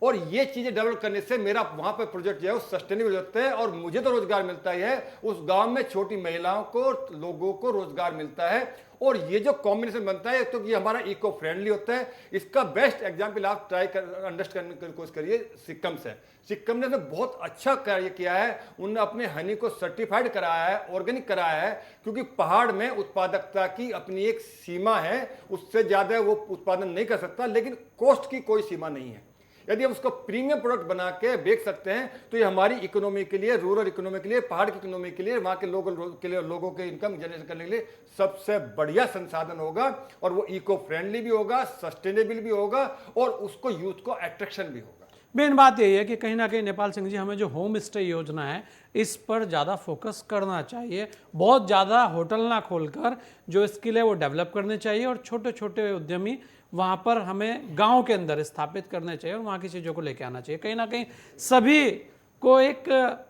Speaker 7: और ये चीज़ें डेवलप करने से मेरा वहाँ पे प्रोजेक्ट जो है वो सस्टेनेबल होता है और मुझे तो रोजगार मिलता ही है, उस गांव में छोटी महिलाओं को, लोगों को रोजगार मिलता है। और ये जो कॉम्बिनेशन बनता है तो ये हमारा इको फ्रेंडली होता है। इसका बेस्ट एग्जाम्पल आप ट्राई कर अंडरस्टैंड करने की कोशिश करिए, सिक्किम से। सिक्किम ने तो बहुत अच्छा कार्य किया है, उन्होंने अपने हनी को सर्टिफाइड कराया है, ऑर्गेनिक कराया है, क्योंकि पहाड़ में उत्पादकता की अपनी एक सीमा है, उससे ज़्यादा वो उत्पादन नहीं कर सकता, लेकिन कॉस्ट की कोई सीमा नहीं है। यदि हम उसको प्रीमियम प्रोडक्ट बना के बेच सकते हैं तो ये हमारी इकोनॉमी के लिए, रूरल इकोनॉमी के लिए, पहाड़ की इकोनॉमी के लिए, वहाँ के लोगों के लिए, लोगों के इनकम जनरेट करने के लिए सबसे बढ़िया संसाधन होगा। और वो इको फ्रेंडली भी होगा, सस्टेनेबल भी होगा और उसको यूथ को अट्रैक्शन भी होगा।
Speaker 1: मेन बात यही है कि कहीं ना कहीं नेपाल सिंह जी, हमें जो होम स्टे योजना है इस पर ज़्यादा फोकस करना चाहिए। बहुत ज़्यादा होटल ना खोलकर जो स्किल है वो डेवलप करने चाहिए और छोटे छोटे उद्यमी वहाँ पर हमें गांव के अंदर स्थापित करने चाहिए और वहाँ की चीज़ों को लेकर आना चाहिए। कहीं ना कहीं सभी को एक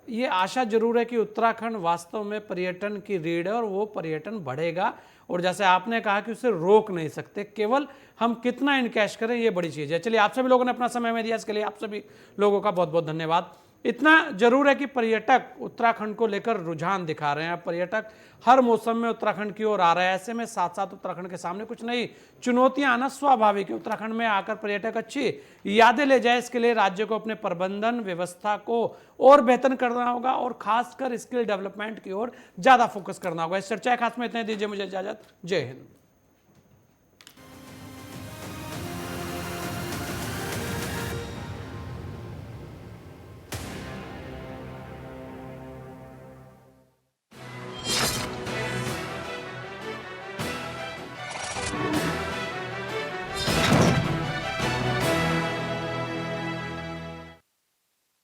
Speaker 1: ये आशा जरूर है कि उत्तराखंड वास्तव में पर्यटन की रीढ़ है और वो पर्यटन बढ़ेगा। और जैसे आपने कहा कि उसे रोक नहीं सकते, केवल हम कितना इनकैश करें ये बड़ी चीज़ है। चलिए, आप सभी लोगों ने अपना समय में दिया, इसके लिए आप सभी लोगों का बहुत बहुत धन्यवाद। इतना जरूर है कि पर्यटक उत्तराखंड को लेकर रुझान दिखा रहे हैं, पर्यटक हर मौसम में उत्तराखंड की ओर आ रहा है। ऐसे में साथ साथ उत्तराखंड के सामने कुछ नई चुनौतियां आना स्वाभाविक है। उत्तराखंड में आकर पर्यटक अच्छी यादें ले जाए, इसके लिए राज्य को अपने प्रबंधन व्यवस्था को और बेहतर करना होगा और खासकर स्किल डेवलपमेंट की ओर ज्यादा फोकस करना होगा। इस चर्चा खास में इतने दीजिए मुझे इजाजत। जय हिंद।